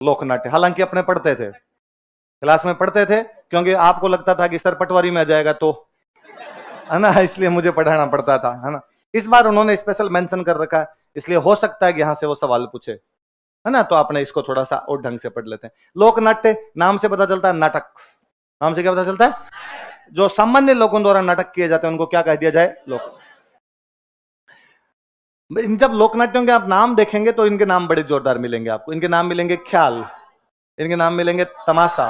लोकनाट्य। हालांकि अपने पढ़ते थे, क्लास में पढ़ते थे, क्योंकि आपको लगता था कि सर पटवारी में आ जाएगा तो, है ना, इसलिए मुझे पढ़ाना पड़ता था, है ना। इस बार उन्होंने स्पेशल मेंशन कर रखा है, इसलिए हो सकता है कि यहां से वो सवाल पूछे, है ना। तो आपने इसको थोड़ा सा और ढंग से पढ़ लेते हैं। लोकनाट्य नाम से पता चलता है नाटक। नाम से क्या पता चलता है? जो सामान्य लोगों द्वारा नाटक किए जाते हैं उनको क्या कह दिया जाए? लोक। जब लोकनाट्यों के आप नाम देखेंगे तो इनके नाम बड़े जोरदार मिलेंगे आपको। इनके नाम मिलेंगे ख्याल, इनके नाम मिलेंगे तमाशा,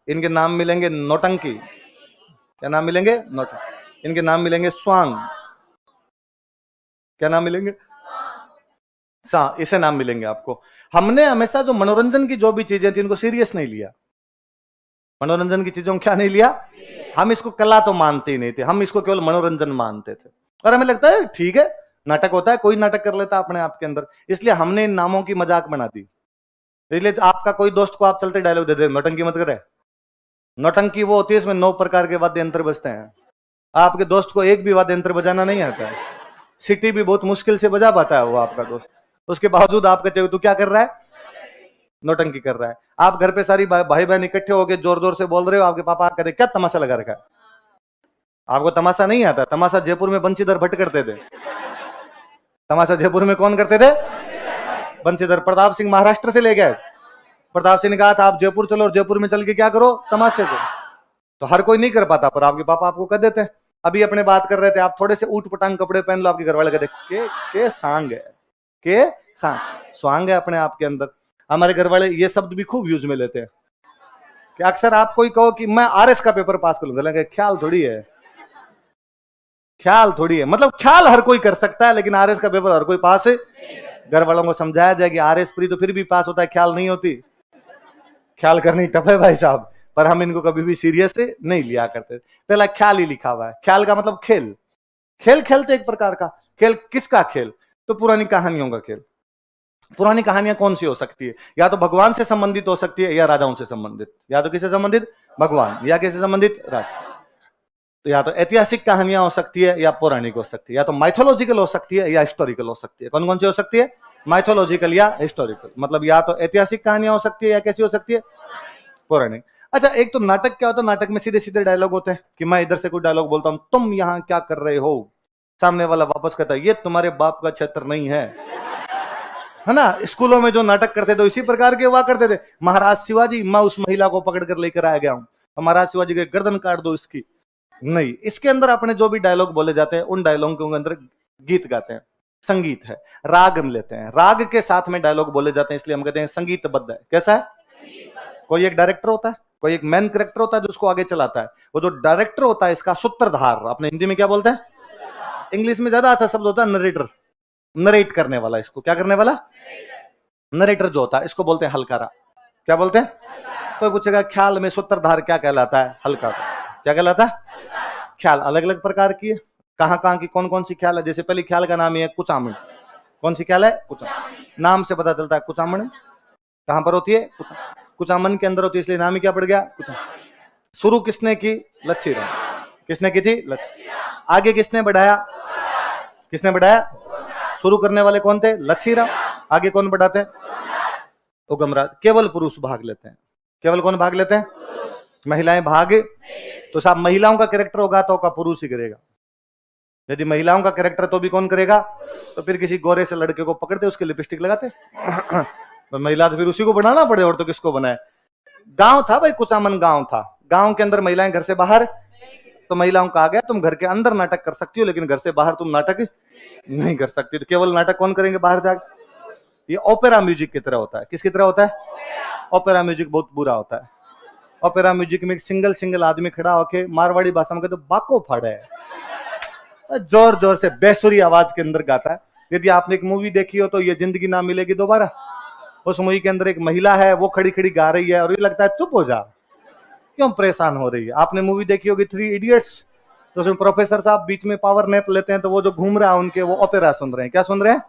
इनके नाम मिलेंगे नौटंकी। क्या नाम मिलेंगे? नौटंकी। इनके नाम मिलेंगे स्वांग। क्या नाम मिलेंगे? इसे नाम मिलेंगे आपको। हमने हमेशा जो मनोरंजन की जो भी चीजें थी उनको सीरियस नहीं लिया। मनोरंजन की चीजों को क्या नहीं लिया? हम इसको कला तो मानते ही नहीं थे, हम इसको केवल मनोरंजन मानते थे। और हमें लगता है ठीक है, नाटक होता है, कोई नाटक कर लेता अपने आप के अंदर, इसलिए हमने इन नामों की मजाक बना दी। इसलिए आपका कोई दोस्त को आप चलते डायलॉग दे दे, नौटंकी मत करे। नौटंकी वो होती है इसमें 9 प्रकार के वाद्य यंत्र बजते हैं। आपके दोस्त को एक भी वाद्य यंत्र बजाना नहीं आता है, सिटी भी बहुत मुश्किल से बजा पाता है वो आपका दोस्त, उसके बावजूद आप कहते हो तू क्या कर रहा है? नौटंकी कर रहा है। आप घर पे सारी भाई बहन इकट्ठे हो गए, जोर जोर से बोल रहे हो, आपके पापा कहते क्या तमाशा लगा रखा है? आपको तमाशा नहीं आता। तमाशा जयपुर में बंशीधर भट्ट करते थे। तमाशा जयपुर में कौन करते थे? बंशीधर। प्रताप सिंह महाराष्ट्र से ले गए। प्रताप सिंह ने कहा था आप जयपुर चलो, और जयपुर में चल के क्या करो? तमाशे को। तो हर कोई नहीं कर पाता, पर आपके पापा आपको कर देते हैं। अभी अपने बात कर रहे थे, आप थोड़े से ऊट पटांग कपड़े पहन लो, आपके घर वाले कहते के सांग है, के सांग, स्वांग है अपने आप के अंदर। हमारे घर वाले ये शब्द भी खूब यूज में लेते हैं कि अक्सर आप कोई कहो कि मैं आरएस का पेपर पास कर लूंगा, ख्याल थोड़ी है, ख्याल थोड़ी है। मतलब ख्याल हर कोई कर सकता है, लेकिन आरएस का पेपर हर कोई पास है। घर वालों को समझाया जाए कि आरएस प्री तो फिर भी पास होता है, ख्याल नहीं होती। ख्याल करनी टफ है भाई साहब, पर हम इनको कभी भी सीरियस से नहीं लिया करते। पहला ख्याल ही लिखा हुआ है। ख्याल का मतलब खेल, खेल खेलते एक प्रकार का खेल। किसका खेल? तो पुरानी कहानियों का खेल। पुरानी कहानियां कौन सी हो सकती है? या तो भगवान से संबंधित हो सकती है, या राजाओं से संबंधित। या तो किससे संबंधित? भगवान। या किससे संबंधित? राजा। तो या तो ऐतिहासिक कहानियां हो सकती है, या पौराणिक हो सकती है, या तो माइथोलॉजिकल हो सकती है, या हिस्टोरिकल हो सकती है। कौन कौन सी हो सकती है? माइथोलॉजिकल या हिस्टोरिकल। मतलब या तो ऐतिहासिक कहानियां हो सकती है, या कैसी हो सकती है? पौराणिक। अच्छा, एक तो नाटक क्या होता है? नाटक में सीधे सीधे डायलॉग होते हैं कि मैं इधर से कोई डायलॉग बोलता हूं, तुम यहां क्या कर रहे हो? सामने वाला वापस कहता है ये तुम्हारे बाप का क्षेत्र नहीं है ना। स्कूलों में जो नाटक करते थे इसी प्रकार के हुआ करते थे। महाराज शिवाजी, मैं उस महिला को पकड़ कर लेकर आ गया हूं, महाराज शिवाजी के गर्दन काट दो इसकी। नहीं, इसके अंदर अपने जो भी डायलॉग बोले जाते हैं उन डायलॉग के अंदर गीत गाते हैं, संगीत है, राग लेते हैं, राग के साथ में डायलॉग बोले जाते हैं, इसलिए हम कहते हैं संगीतबद्ध है। कैसा है? कोई एक डायरेक्टर होता है, कोई एक मेन कैरेक्टर होता है जो उसको आगे चलाता है। वो जो डायरेक्टर होता है इसका सूत्रधार, अपने हिंदी में क्या बोलते हैं? इंग्लिश में ज्यादा अच्छा शब्द होता है नरेटर, नरेट करने वाला। इसको क्या करने वाला? नरेटर जो होता है इसको बोलते हैं हलकारा। क्या बोलते हैं? कोई पूछेगा ख्याल में सूत्रधार क्या कहलाता है? हलकारा। क्या कहलाता है? ख्याल अलग अलग प्रकार की है। कहां कहां की कौन कौन सी ख्याल है? जैसे पहली ख्याल का नाम है कुचामण। कौन सी ख्याल है? कुचामण। नाम से पता चलता है कुचामण कहां पर होती है? कुचामन के अंदर होती है, इसलिए नाम ही क्या पड़ गया? शुरू किसने की? लच्छीराम। किसने की थी? लच्छीराम। आगे किसने बढ़ाया? किसने बढ़ाया? शुरू करने वाले कौन थे? लच्छीराम। आगे कौन बढ़ाते हैं? उगमराज। केवल पुरुष भाग लेते हैं। केवल कौन भाग लेते हैं? महिलाएं भाग। तो साहब महिलाओं का कैरेक्टर होगा तो का पुरुष ही करेगा। यदि महिलाओं का कैरेक्टर तो भी कौन करेगा? तो फिर किसी गोरे से लड़के को पकड़ते उसके लिपस्टिक लगाते तो महिला तो फिर उसी को बनाना पड़े, और तो किसको बनाए? गांव था भाई, कुचामन गांव था। गांव के अंदर महिलाएं घर से बाहर, तो महिलाओं का आ गया तुम घर के अंदर नाटक कर सकती हो, लेकिन घर से बाहर तुम नाटक नहीं कर सकती। तो केवल नाटक कौन करेंगे बाहर जाकर? ये ओपेरा म्यूजिक की तरह होता है। किसकी तरह होता है? ओपेरा म्यूजिक बहुत बुरा होता है। ओपेरा म्यूजिक में एक सिंगल सिंगल आदमी खड़ा होके मारवाड़ी भाषा में कहते बाको फाड़े है, जोर जोर से बेसुरी आवाज के अंदर गाता है। यदि आपने एक मूवी देखी हो तो ये जिंदगी ना मिलेगी दोबारा, उस मूवी के अंदर एक महिला है, वो खड़ी खड़ी गा रही है और ये लगता है चुप हो जा, क्यों परेशान हो रही है। आपने मूवी देखी होगी 3 इडियट्स, तो उसमें प्रोफेसर साहब बीच में पावर नैप लेते हैं, तो वो जो घूम रहा है उनके वो ओपेरा सुन रहे हैं। क्या सुन रहे हैं?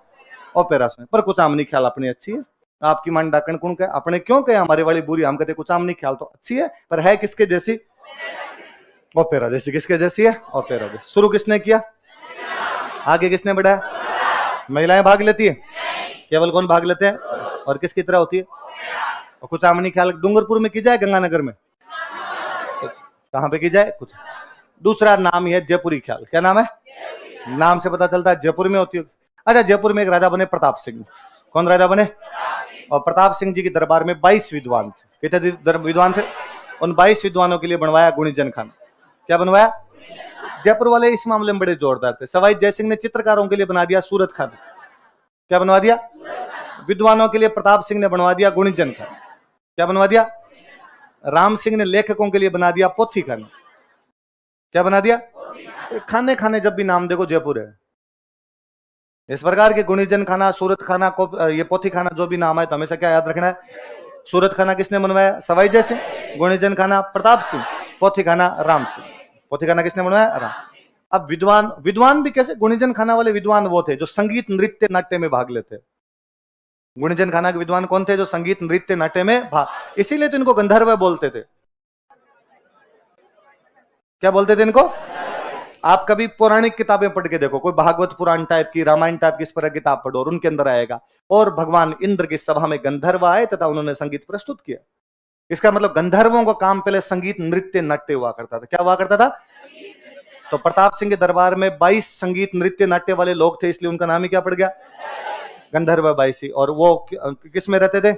ओपेरा सुन। पर कुचामनी ख्याल अपनी अच्छी है। आपकी मन डाकण कुण के अपने क्यों कहे हमारे वाली बुरी? हम कहते कुचामनी ख्याल तो अच्छी है, पर है किसके जैसी? ओपेरा जैसी। किसके जैसी है? ओपेरा जैसी। शुरू किसने किया? आगे किसने बढ़ाया? महिलाएं भाग लेती है। केवल कौन भाग लेते हैं? और किसकी तरह होती है? और कुचामनी ख्याल डूंगरपुर में की जाए, गंगानगर में कहां पे की जाए? कुछ दूसरा नाम है जयपुरी ख्याल। क्या नाम है? नाम से पता चलता है जयपुर में होती है। अच्छा, जयपुर में एक राजा बने प्रताप सिंह। कौन राजा बने? और प्रताप सिंह जी के दरबार में 22 विद्वान थे। कितने विद्वान थे? उन 22 विद्वानों के लिए बनवाया गुणीजन खाना। क्या बनवाया? जयपुर वाले इस मामले में बड़े जोरदार थे। सवाई जयसिंह ने चित्रकारों के लिए बना दिया सूरत खाना। क्या बनवा दिया? विद्वानों के लिए प्रताप सिंह ने बनवा दिया गुणीजन खाना। क्या बनवा दिया? राम सिंह ने लेखकों के लिए बना दिया पोथी खाना। क्या बना दिया? खाने खाने जब भी नाम देखो जयपुर है। इस प्रकार के गुणीजन खाना, सूरत खाना को, ये पोथी खाना जो भी नाम है तो हमेशा क्या याद रखना है? सूरत खाना किसने बनवाया? सवाई जय सिंह। गुणीजन खाना प्रताप सिंह। पोथी खाना राम सिंह। पोथी खाना किसने बनवाया? राम। अब विद्वान भी कैसे? गुणीजन खाना वाले विद्वान वो थे जो संगीत नृत्य नाट्य में भाग लेते। गुणीजन खाना के विद्वान कौन थे? जो संगीत नृत्य नाट्य में भाग, इसीलिए तो इनको गंधर्व बोलते थे। क्या बोलते थे इनको? आप कभी पौराणिक किताबें पढ़ के देखो, कोई भागवत पुराण टाइप की, रामायण टाइप की इस पर किताब पढ़ो और उनके अंदर आएगा और भगवान इंद्र की सभा में गंधर्व आए तथा उन्होंने संगीत प्रस्तुत किया। इसका मतलब गंधर्वों का काम पहले संगीत नृत्य नाट्य हुआ करता था। क्या हुआ करता था? तो प्रताप सिंह के दरबार में 22 संगीत नृत्य नाट्य वाले लोग थे, इसलिए उनका नाम ही क्या पड़ गया? गंधर्व 22। और वो किस में रहते थे?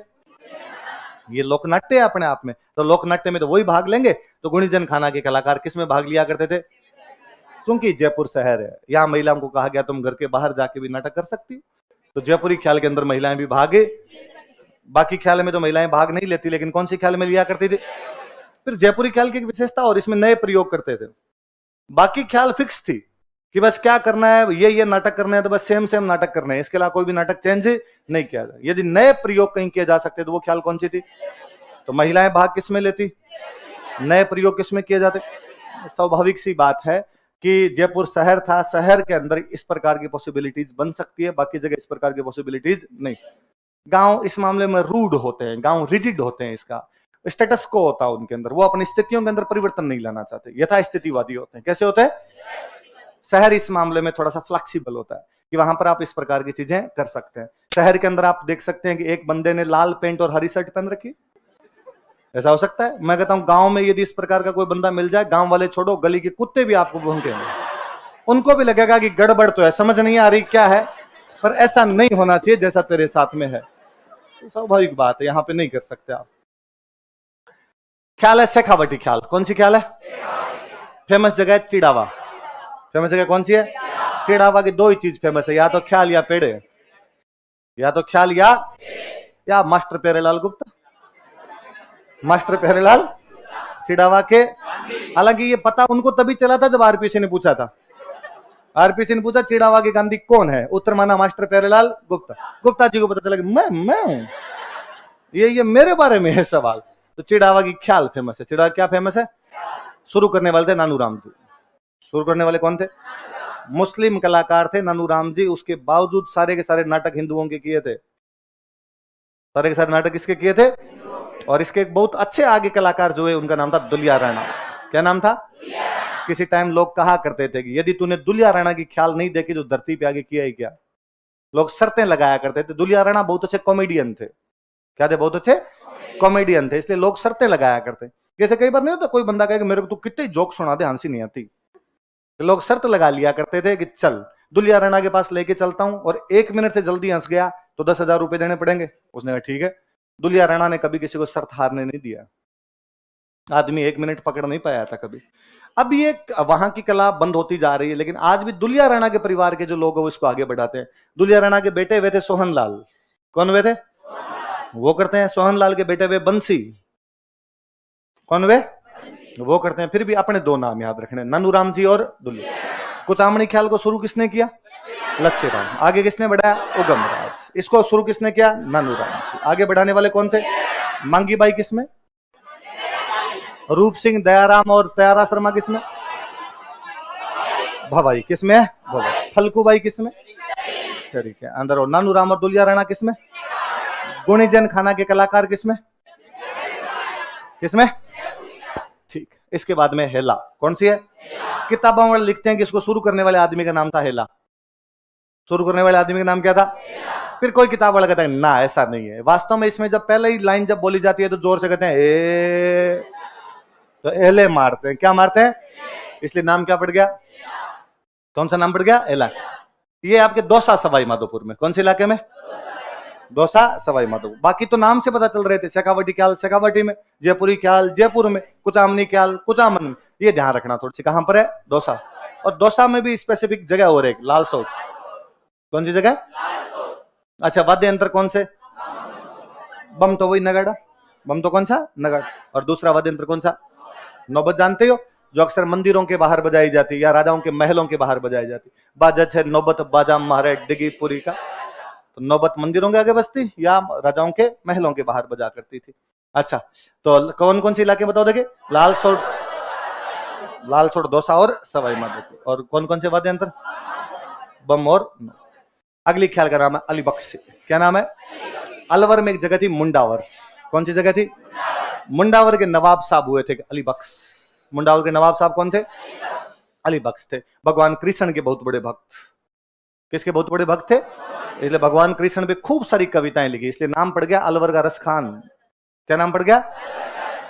ये लोकनाट्य है अपने आप में, तो लोकनाट्य में तो वही भाग लेंगे। तो गुणीजन खाना के कलाकार किस में भाग लिया करते थे? क्योंकि जयपुर शहर है, यहाँ महिलाओं को कहा गया तुम घर के बाहर जाके भी नाटक कर सकती हो, तो जयपुरी ख्याल के अंदर महिलाएं भी भागे। बाकी ख्याल में तो महिलाएं भाग नहीं लेती, लेकिन कौन सी ख्याल में लिया करती थी? फिर जयपुरी ख्याल की एक विशेषता और, इसमें नए प्रयोग करते थे। बाकी ख्याल फिक्स थी कि बस क्या करना है, ये नाटक करना है तो बस सेम नाटक करना है, इसके अलावा कोई भी नाटक चेंज नहीं किया जाए। यदि नए प्रयोग कहीं किए जा सकते तो वो ख्याल कौन सी थी? तो महिलाएं भाग किस में लेती? नए प्रयोग किस में किए जाते? स्वाभाविक सी बात है कि जयपुर शहर था, शहर के अंदर इस प्रकार की पॉसिबिलिटीज बन सकती है, बाकी जगह इस प्रकार की पॉसिबिलिटीज नहीं। गांव इस मामले में रूड होते हैं, गांव रिजिड होते हैं, इसका स्टेटस को होता है उनके अंदर, वो अपनी स्थितियों के अंदर परिवर्तन नहीं लाना चाहते, यथास्थितिवादी होते हैं। कैसे होते हैं? शहर इस मामले में थोड़ा सा फ्लेक्सिबल होता है कि वहां पर आप इस प्रकार की चीजें कर सकते हैं। शहर के अंदर आप देख सकते हैं कि एक बंदे ने लाल पैंट और हरी शर्ट पहन रखी, ऐसा हो सकता है? मैं कहता हूं गांव में यदि इस प्रकार का कोई बंदा मिल जाए, गांव वाले छोड़ो, गली के कुत्ते भी आपको भौंकेंगे, उनको भी लगेगा कि गड़बड़ तो है, समझ नहीं आ रही क्या है, पर ऐसा नहीं होना चाहिए जैसा तेरे साथ में है। तो स्वाभाविक बात है, यहां पे नहीं कर सकते आप। ख्याल है शेखावटी ख्याल। कौन सी ख्याल है? फेमस जगह है चिड़ावा। फेमस जगह कौन सी है? चिड़ावा की दो ही चीज फेमस है, या तो ख्याल या पेड़े, या तो ख्याल या मास्टर प्यारेलाल गुप्ता। मास्टर प्यारेलाल चिड़ावा के, हालांकि ये पता उनको तभी चला था जब आरपीसी ने पूछा था। आरपीसी ने पूछा चिड़ावा के गांधी कौन है, उत्तर माना मास्टर प्यारेलाल गुप्ता। गुप्ता जी को पता चला कि मैं ये मेरे बारे में है सवाल। तो चिड़ावा की ख्याल फेमस है। चिड़ावा क्या फेमस है? शुरू करने वाले थे नानूराम जी। शुरू करने वाले कौन थे? मुस्लिम कलाकार थे नानूराम जी। उसके बावजूद सारे के सारे नाटक हिंदुओं के किए थे। सारे के सारे नाटक किसके किए थे? और इसके एक बहुत अच्छे आगे कलाकार जो है उनका नाम था दुलिया राणा। क्या नाम था? किसी टाइम लोग कहा करते थे कि यदि तूने दुलिया राणा की ख्याल नहीं देखी तो धरती पे आगे किया ही क्या। लोग शर्तें लगाया करते थे। दुलिया राणा बहुत अच्छे कॉमेडियन थे। क्या थे? बहुत अच्छे कॉमेडियन थे, इसलिए लोग शर्तें लगाया करते। जैसे कई बार नहीं होता कोई बंदा कहे कि मेरे को तू कितने जोक सुना दे, हंसी नहीं आती, तो लोग शर्त लगा लिया करते थे कि चल दुलिया राणा के पास लेके चलता हूं और 1 मिनट से जल्दी हंस गया तो 10,000 रुपए देने पड़ेंगे। उसने कहा ठीक है। दुलिया राणा ने कभी किसी को शर्त हारने नहीं दिया। आदमी 1 मिनट पकड़ नहीं पाया था कभी। अब ये वहां की कला बंद होती जा रही है, लेकिन आज भी दुलिया राणा के परिवार के जो लोग हैं वो इसको आगे बढ़ाते हैं। दुलिया राणा के बेटे वे थे सोहन लाल। कौन वे थे? वो करते हैं। सोहन लाल के बेटे वे बंसी। कौन वे? वो करते हैं। फिर भी अपने दो नाम याद रखने, नानूराम जी और दुलिया। कुचामणी ख्याल को शुरू किसने किया? लच्छीराम। आगे किसने बढ़ाया? उगमराज। इसको शुरू किसने किया? नानूराम जी। आगे बढ़ाने वाले कौन थे? मांगी बाई किसमें? रूप सिंह, दयाराम और तयारा शर्मा किसमें? भवाई किसमें? भवाई। फलकूबाई किसमें? चरी के अंदर। और नानूराम और दुलिया राणा किसमें? गुणीजन खाना के कलाकार किसमें? किसमें? ठीक। इसके बाद में हेला। कौन सी है? किताबों में लिखते हैं कि इसको शुरू करने वाले आदमी का नाम था हेला। शुरू करने वाले आदमी का नाम क्या था? फिर कोई किताब वाला कहता है ना ऐसा नहीं है। वास्तव में इसमें जब पहले ही लाइन जब बोली जाती है तो जोर से कहते हैं ए, तो एले मारते हैं। क्या मारते हैं? इसलिए नाम क्या पड़ गया? कौन सा नाम पड़ गया? एला। ये आपके दौसा सवाई माधोपुर में। कौन से इलाके में? दौसा सवाई माधोपुर। बाकी तो नाम से पता चल रहे थे। शेखावटी ख्याल शेखावटी में, जयपुरी ख्याल जयपुर में, कुचामनी ख्याल कुचामन में। ये ध्यान रखना थोड़ी सी। कहां पर है? दौसा। और दौसा में भी स्पेसिफिक जगह और एक लालसोट। कौन सी जगह? अच्छा, वाद्य यंत्र कौन से? बम तो वही नगाड़ा। बम तो कौन सा? नगाड़ा। और दूसरा वाद्य यंत्र कौन सा? नौबत। जानते हो? जो अक्सर मंदिरों के बाहर बजाई जाती या राजाओं के महलों के बाहर बजाई जाती। बाजा है नौबत बाजा मारे डिगी पुरी का। तो नौबत मंदिरों के आगे बजती या राजाओं के महलों के बाहर बजा करती थी। अच्छा, तो कौन कौन से इलाके बताओ देखिए? लालसोट, लालसोट, दौसा और सवाई माधोपुर। और कौन कौन से वाद्य यंत्र? बम और। अगली ख्याल का नाम है अलीबख्श। क्या नाम है? अलवर में एक जगह थी मुंडावर। कौन सी जगह थी? मुंडावर के नवाब साहब हुए थे अलीबख्श। मुंडावर के नवाब साहब कौन थे? अलीबख्श थे। भगवान कृष्ण के बहुत बड़े भक्त। किसके बहुत बड़े भक्त थे? इसलिए भगवान कृष्ण पे खूब सारी कविताएं लिखी। इसलिए नाम पड़ गया अलवर का रस खान। क्या नाम पड़ गया?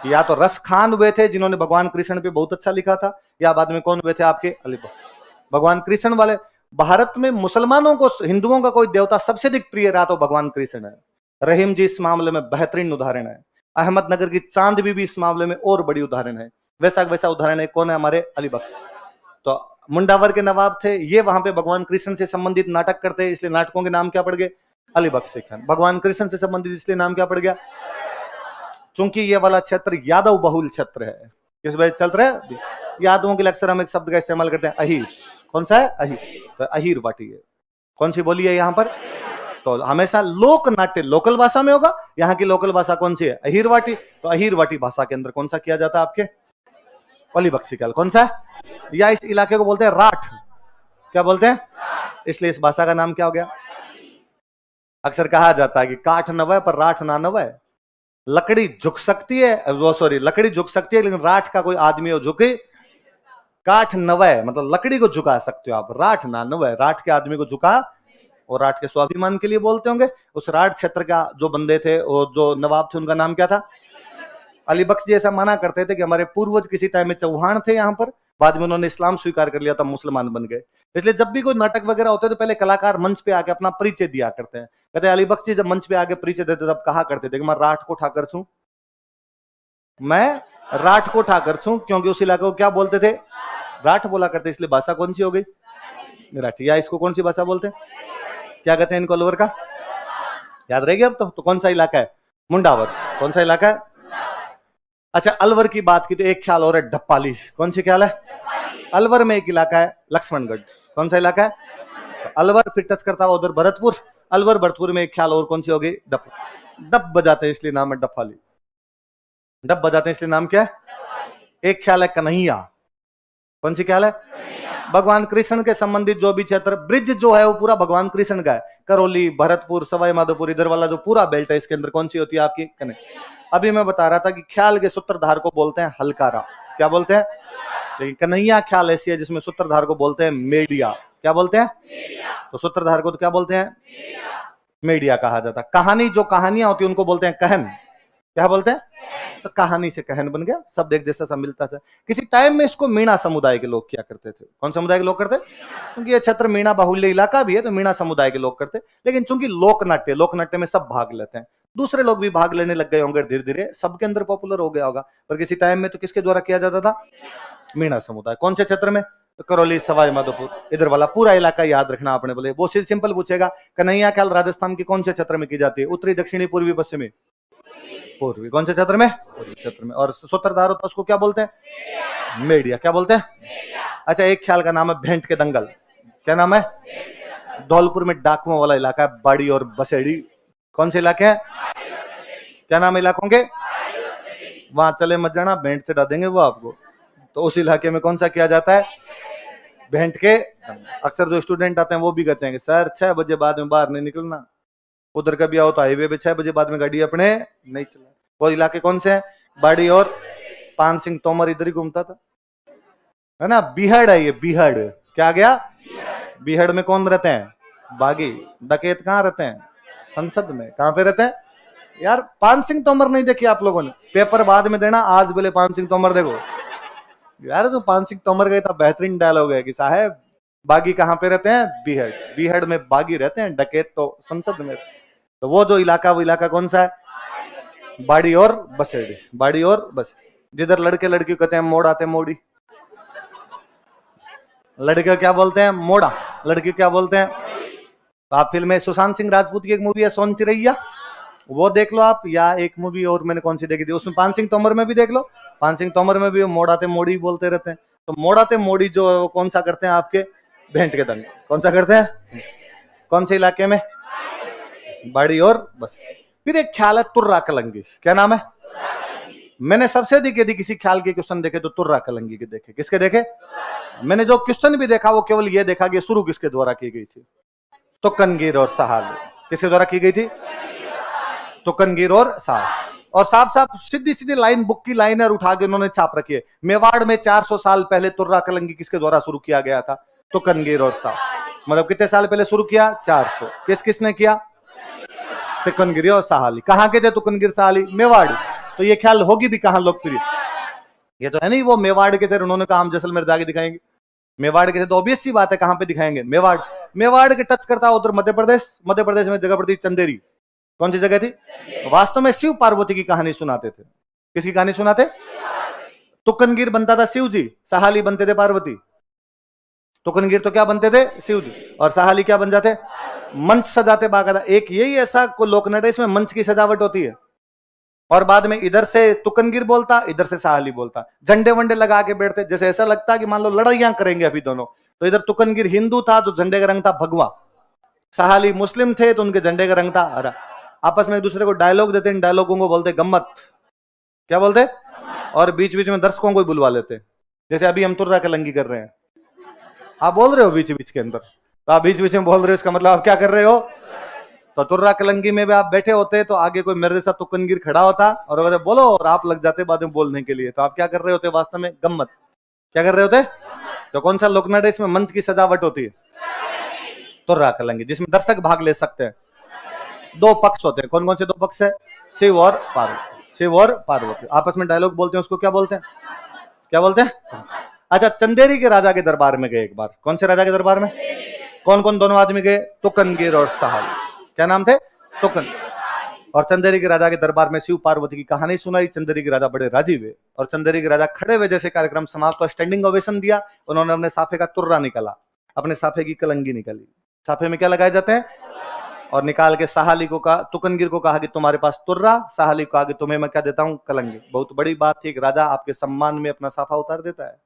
या तो रस खान हुए थे जिन्होंने भगवान कृष्ण पे बहुत अच्छा लिखा था, या बाद में कौन हुए थे आपके? अलीबख्श। भगवान कृष्ण वाले भारत में मुसलमानों को, हिंदुओं का कोई देवता सबसे अधिक प्रिय रहा तो भगवान कृष्ण है। रहीम जी इस मामले में बेहतरीन उदाहरण है। अहमदनगर की चांद भी इस मामले में और बड़ी उदाहरण है। वैसा उदाहरण है। कौन है? हमारे अलीबख्श। तो मुंडावर के नवाब थे ये। वहां पे भगवान कृष्ण से संबंधित नाटक करते हैं, इसलिए नाटकों के नाम क्या पड़ गए? अलीबख्श खान। भगवान कृष्ण से संबंधित इसलिए नाम क्या पड़ गया? चूंकि ये वाला क्षेत्र यादव बहुल क्षेत्र है। किस वजह चल रहा है? यादवों के लिए अक्सर हम एक शब्द का इस्तेमाल करते हैं, अहीर। कौन सा है? अहीर। तो अहीर वाटी है। कौन सी बोली है यहाँ पर? तो हमेशा लोक नाट्य लोकल भाषा में होगा। यहाँ की लोकल भाषा कौन सी है? अहीर वाटी। तो अहीर वाटी भाषा के अंदर कौन सा किया जाता है आपके? अलीबख्श ख्याल। कौन सा है? या इस इलाके को बोलते हैं राठ। क्या बोलते हैं? इसलिए इस भाषा का नाम क्या हो गया? अक्सर कहा जाता है कि काठ नव है पर राठ ना नव है। लकड़ी झुक सकती है, वो सॉरी, लकड़ी झुक सकती है लेकिन राठ का कोई आदमी हो झुके। काठ नव है मतलब लकड़ी को झुका सकते हो आप, राठ ना नव है, राठ के आदमी को झुका। और राठ के स्वाभिमान के लिए बोलते होंगे। उस राठ क्षेत्र का जो बंदे थे और जो नवाब थे उनका नाम क्या था? अलीबख्श जी ऐसा माना करते थे कि हमारे पूर्वज किसी टाइम में चौहान थे यहाँ पर, बाद में उन्होंने इस्लाम स्वीकार कर लिया, तब मुसलमान बन गए। इसलिए जब भी कोई नाटक वगैरह होते तो पहले कलाकार मंच पे आके अपना परिचय दिया करते हैं। कहते हैं अलीबख्श जी जब मंच पे आके परिचय देते तब कहा करते थे कि मैं राठ को ठाकर छूं, मैं राठ को ठाकर छूं, क्योंकि उस इलाके को क्या बोलते थे? राठ बोला करते। इसलिए भाषा कौन सी हो गई? राठी। या इसको कौन सी भाषा बोलते हैं? क्या कहते हैं इनको? अलवर का। याद रहेगी अब तो कौन सा इलाका है? मुंडावर। कौन सा इलाका है? अच्छा, अलवर की बात की तो एक ख्याल और है ढप्पाली। कौन सी ख्याल है? अलवर में एक इलाका है लक्ष्मणगढ़। कौन सा इलाका है? तो अलवर फिर टच करता हुआ उधर भरतपुर। अलवर भरतपुर में एक ख्याल और कौन सी होगी? डप। डप बजाते हैं इसलिए नाम है डप्पाली। डप बजाते हैं इसलिए नाम क्या है? एक ख्याल है कन्हैया। कौन सी ख्याल है? भगवान कृष्ण के संबंधित जो भी क्षेत्र, ब्रिज जो है वो पूरा भगवान कृष्ण का है। करौली, भरतपुर, सवाई माधोपुर, इधर वाला जो पूरा बेल्ट है इसके अंदर कौन सी होती है आपकी? कन्हैया। अभी मैं बता रहा था कि ख्याल के सूत्रधार को बोलते हैं हलकारा। क्या बोलते हैं? लेकिन कन्हैया ख्याल ऐसी है जिसमें सूत्रधार को बोलते हैं मेडिया। क्या बोलते हैं? तो सूत्रधार को तो क्या बोलते हैं? मेडिया कहा जाता है। कहानी जो कहानियां होती है उनको बोलते हैं कहन। क्या बोलते हैं? तो कहानी से कहन बन गया, शब्द एक जैसा सा मिलता था। किसी टाइम में इसको मीणा समुदाय के लोग किया करते थे। कौन समुदाय के लोग करते? क्योंकि ये क्षेत्र मीणा बाहुल्य इलाका भी है तो मीणा समुदाय के लोग करते। लेकिन चूंकि लोकनाट्य में सब भाग लेते हैं, दूसरे लोग भी भाग लेने लग गए होंगे धीरे धीरे, सबके अंदर पॉपुलर हो गया होगा। पर किसी टाइम में तो किसके द्वारा किया जाता था? मीणा समुदाय। कौन से क्षेत्र में? तो करौली, सवाई माधोपुर, इधर वाला पूरा इलाका याद रखना आपने। बोले वो सिंपल पूछेगा कन्हैया ख्याल राजस्थान के कौन से क्षेत्र में की जाती है? उत्तरी, दक्षिणी, पूर्वी, पश्चिमी? पूर्वी। कौन से क्षेत्र में? पूर्वी क्षेत्र में। और सूत्रधार होता है उसको क्या बोलते हैं? मेडिया। क्या बोलते हैं? अच्छा, एक ख्याल का नाम है भेंट के दंगल। क्या नाम है? धौलपुर में डाकुओं वाला इलाका है, बाड़ी और बसेड़ी। कौन से इलाके हैं? क्या नाम है इलाकों के? वहां चले मत जाना, भेंट चढ़ा देंगे वो आपको। तो उस इलाके में कौन सा किया जाता है? भेंट के। अक्सर जो स्टूडेंट आते हैं वो भी कहते हैं कि सर 6 बजे बाद में बाहर नहीं निकलना। उधर कभी आओ तो हाईवे पे 6 बजे बाद में गाड़ी अपने नहीं चला। वो इलाके कौन से हैं? बाड़ी और पान सिंह तोमर इधर ही घूमता था, है ना। बिहड़ है ये, बिहड़। क्या गया? बिहड़ में कौन रहते हैं? बागी। डकैत कहाँ रहते हैं? संसद में। कहां पे रहते हैं यार? पान सिंह तोमर नहीं देखी आप लोगों ने? पेपर बाद में देना, आज बोले पान सिंह तोमर देखो यार। जो पान सिंह तोमर का इतना बेहतरीन डायलॉग है कि साहब बागी कहां पे रहते हैं? बीहड़। बीहड़ में बागी रहते हैं, डकैत तो संसद में। तो वो जो इलाका, वो इलाका कौन सा है? बाड़ी और बसेड़ी। बाड़ी और बस, जिधर लड़के लड़की कहते हैं मोड़ आते मोड़ी, लड़के क्या बोलते हैं? मोड़ा। लड़की क्या बोलते हैं? तो आप फिल्म में सुशांत सिंह राजपूत की एक मूवी है सोन चिरैया, वो देख लो आप। या एक मूवी और मैंने कौन सी देखी थी, उसमें पान सिंह तोमर में भी देख लो। पान सिंह तोमर में भी मोड़ाते मोड़ी बोलते रहते हैं। तो मोड़ाते मोड़ी जो है वो कौन सा करते हैं? आपके भेंट के दंगे। कौन सा करते हैं? कौन से इलाके में? बाड़ी और बस। फिर एक ख्याल है तुर्रा कलंगी। क्या नाम है? मैंने सबसे अधिक यदि किसी ख्याल के क्वेश्चन देखे तो तुर्रा कलंगी के देखे। किसके देखे? मैंने जो क्वेश्चन भी देखा वो केवल ये देखा कि शुरू किसके द्वारा की गई थी? तुकनगीर और सहाली। किसके द्वारा की गई थी? तुकनगीर और सहाली। और साफ साफ सीधी सीधी लाइन, बुक की लाइन और उठा के उन्होंने छाप रखी है। मेवाड़ में 400 साल पहले तुर्रा कलंगी किसके द्वारा शुरू किया गया था? तुकनगीर और सहाली। मतलब कितने साल पहले शुरू किया? 400। किसने किया? तुकनगिरी और सहाली। कहां के थे तुकनगिर सहाली? मेवाड़। तो ये ख्याल होगी भी कहां लोकप्रिय? ये तो है नहीं वो मेवाड़ के थे, उन्होंने कहा हम जैसलमेर जाके दिखाएंगे। मेवाड़ के थे तो ऑब्वियस सी बात है कहां पे दिखाएंगे? मेवाड़। मेवाड़ के टच करता उधर मध्य प्रदेश। मध्य प्रदेश में जगह पड़ती चंदेरी। कौन सी जगह थी? वास्तव में शिव पार्वती की कहानी सुनाते थे। किसकी कहानी सुनाते? तुकनगिर बनता था शिव जी, सहाली बनते थे पार्वती। तुकनगिर तो क्या बनते थे? शिव जी। और सहाली क्या बन जाते? मंच सजाते बाकायदा। एक यही ऐसा को लोकनाट्य इसमें मंच की सजावट होती है। और बाद में इधर से तुकनगिर बोलता, इधर से सहाली बोलता, झंडे वंडे लगा के बैठते। जैसे ऐसा लगता कि मान लो लड़ाइयां करेंगे अभी दोनों। तो इधर तुकनगिर हिंदू था तो झंडे का रंग था भगवा, सहाली मुस्लिम थे तो उनके झंडे का रंग था हरा। आपस में एक दूसरे को डायलॉग देते, इन डायलॉगों को बोलते गम्मत। क्या बोलते? और बीच बीच में दर्शकों को बुलवा लेते। जैसे अभी हम तुर्रा कलंगी कर रहे हैं, आप बोल रहे हो बीच बीच के अंदर, तो आप बीच बीच में बोल रहे हो, इसका मतलब आप क्या कर रहे हो? तो तुर्रा कलंगी में भी आप बैठे होते तो आगे कोई मेरे जैसा तुकनगिर खड़ा होता और कहते बोलो, और आप लग जाते बाद में बोलने के लिए। तो आप क्या कर रहे होते वास्तव में? गम्मत। क्या कर रहे होते? तो कौन सा लोकनाट्य इसमें मंच की सजावट होती है? तुर्रा कलंगी, जिसमें दर्शक भाग ले सकते हैं। दो पक्ष होते हैं। कौन कौन से दो पक्ष है? शिव और पार्वती। शिव और पार्वती आपस में डायलॉग बोलते हैं, उसको क्या बोलते हैं? क्या बोलते हैं? अच्छा, चंदेरी के राजा के दरबार में गए एक बार। कौन से राजा के दरबार में? कौन कौन दोनों आदमी गए? तुकनगिर और सहाली। क्या नाम थे? तुकन। और चंदेरी के राजा के दरबार में शिव पार्वती की कहानी सुनाई। चंदेरी के राजा बड़े राजी हुए और चंदेरी के राजा खड़े हुए जैसे कार्यक्रम समाप्त, स्टैंडिंग ओवेशन दिया। उन्होंने अपने साफे का तुर्रा निकाला, अपने साफे की कलंगी निकाली। साफे में क्या लगाए जाते हैं? और निकाल के सहाली को कहा, तुकनगिर को कहा कि तुम्हारे पास तुर्रा, सहाली को कहा कि तुम्हें मैं क्या देता हूं? कलंगी। बहुत बड़ी बात थी, एक राजा आपके सम्मान में अपना साफा उतार देता है।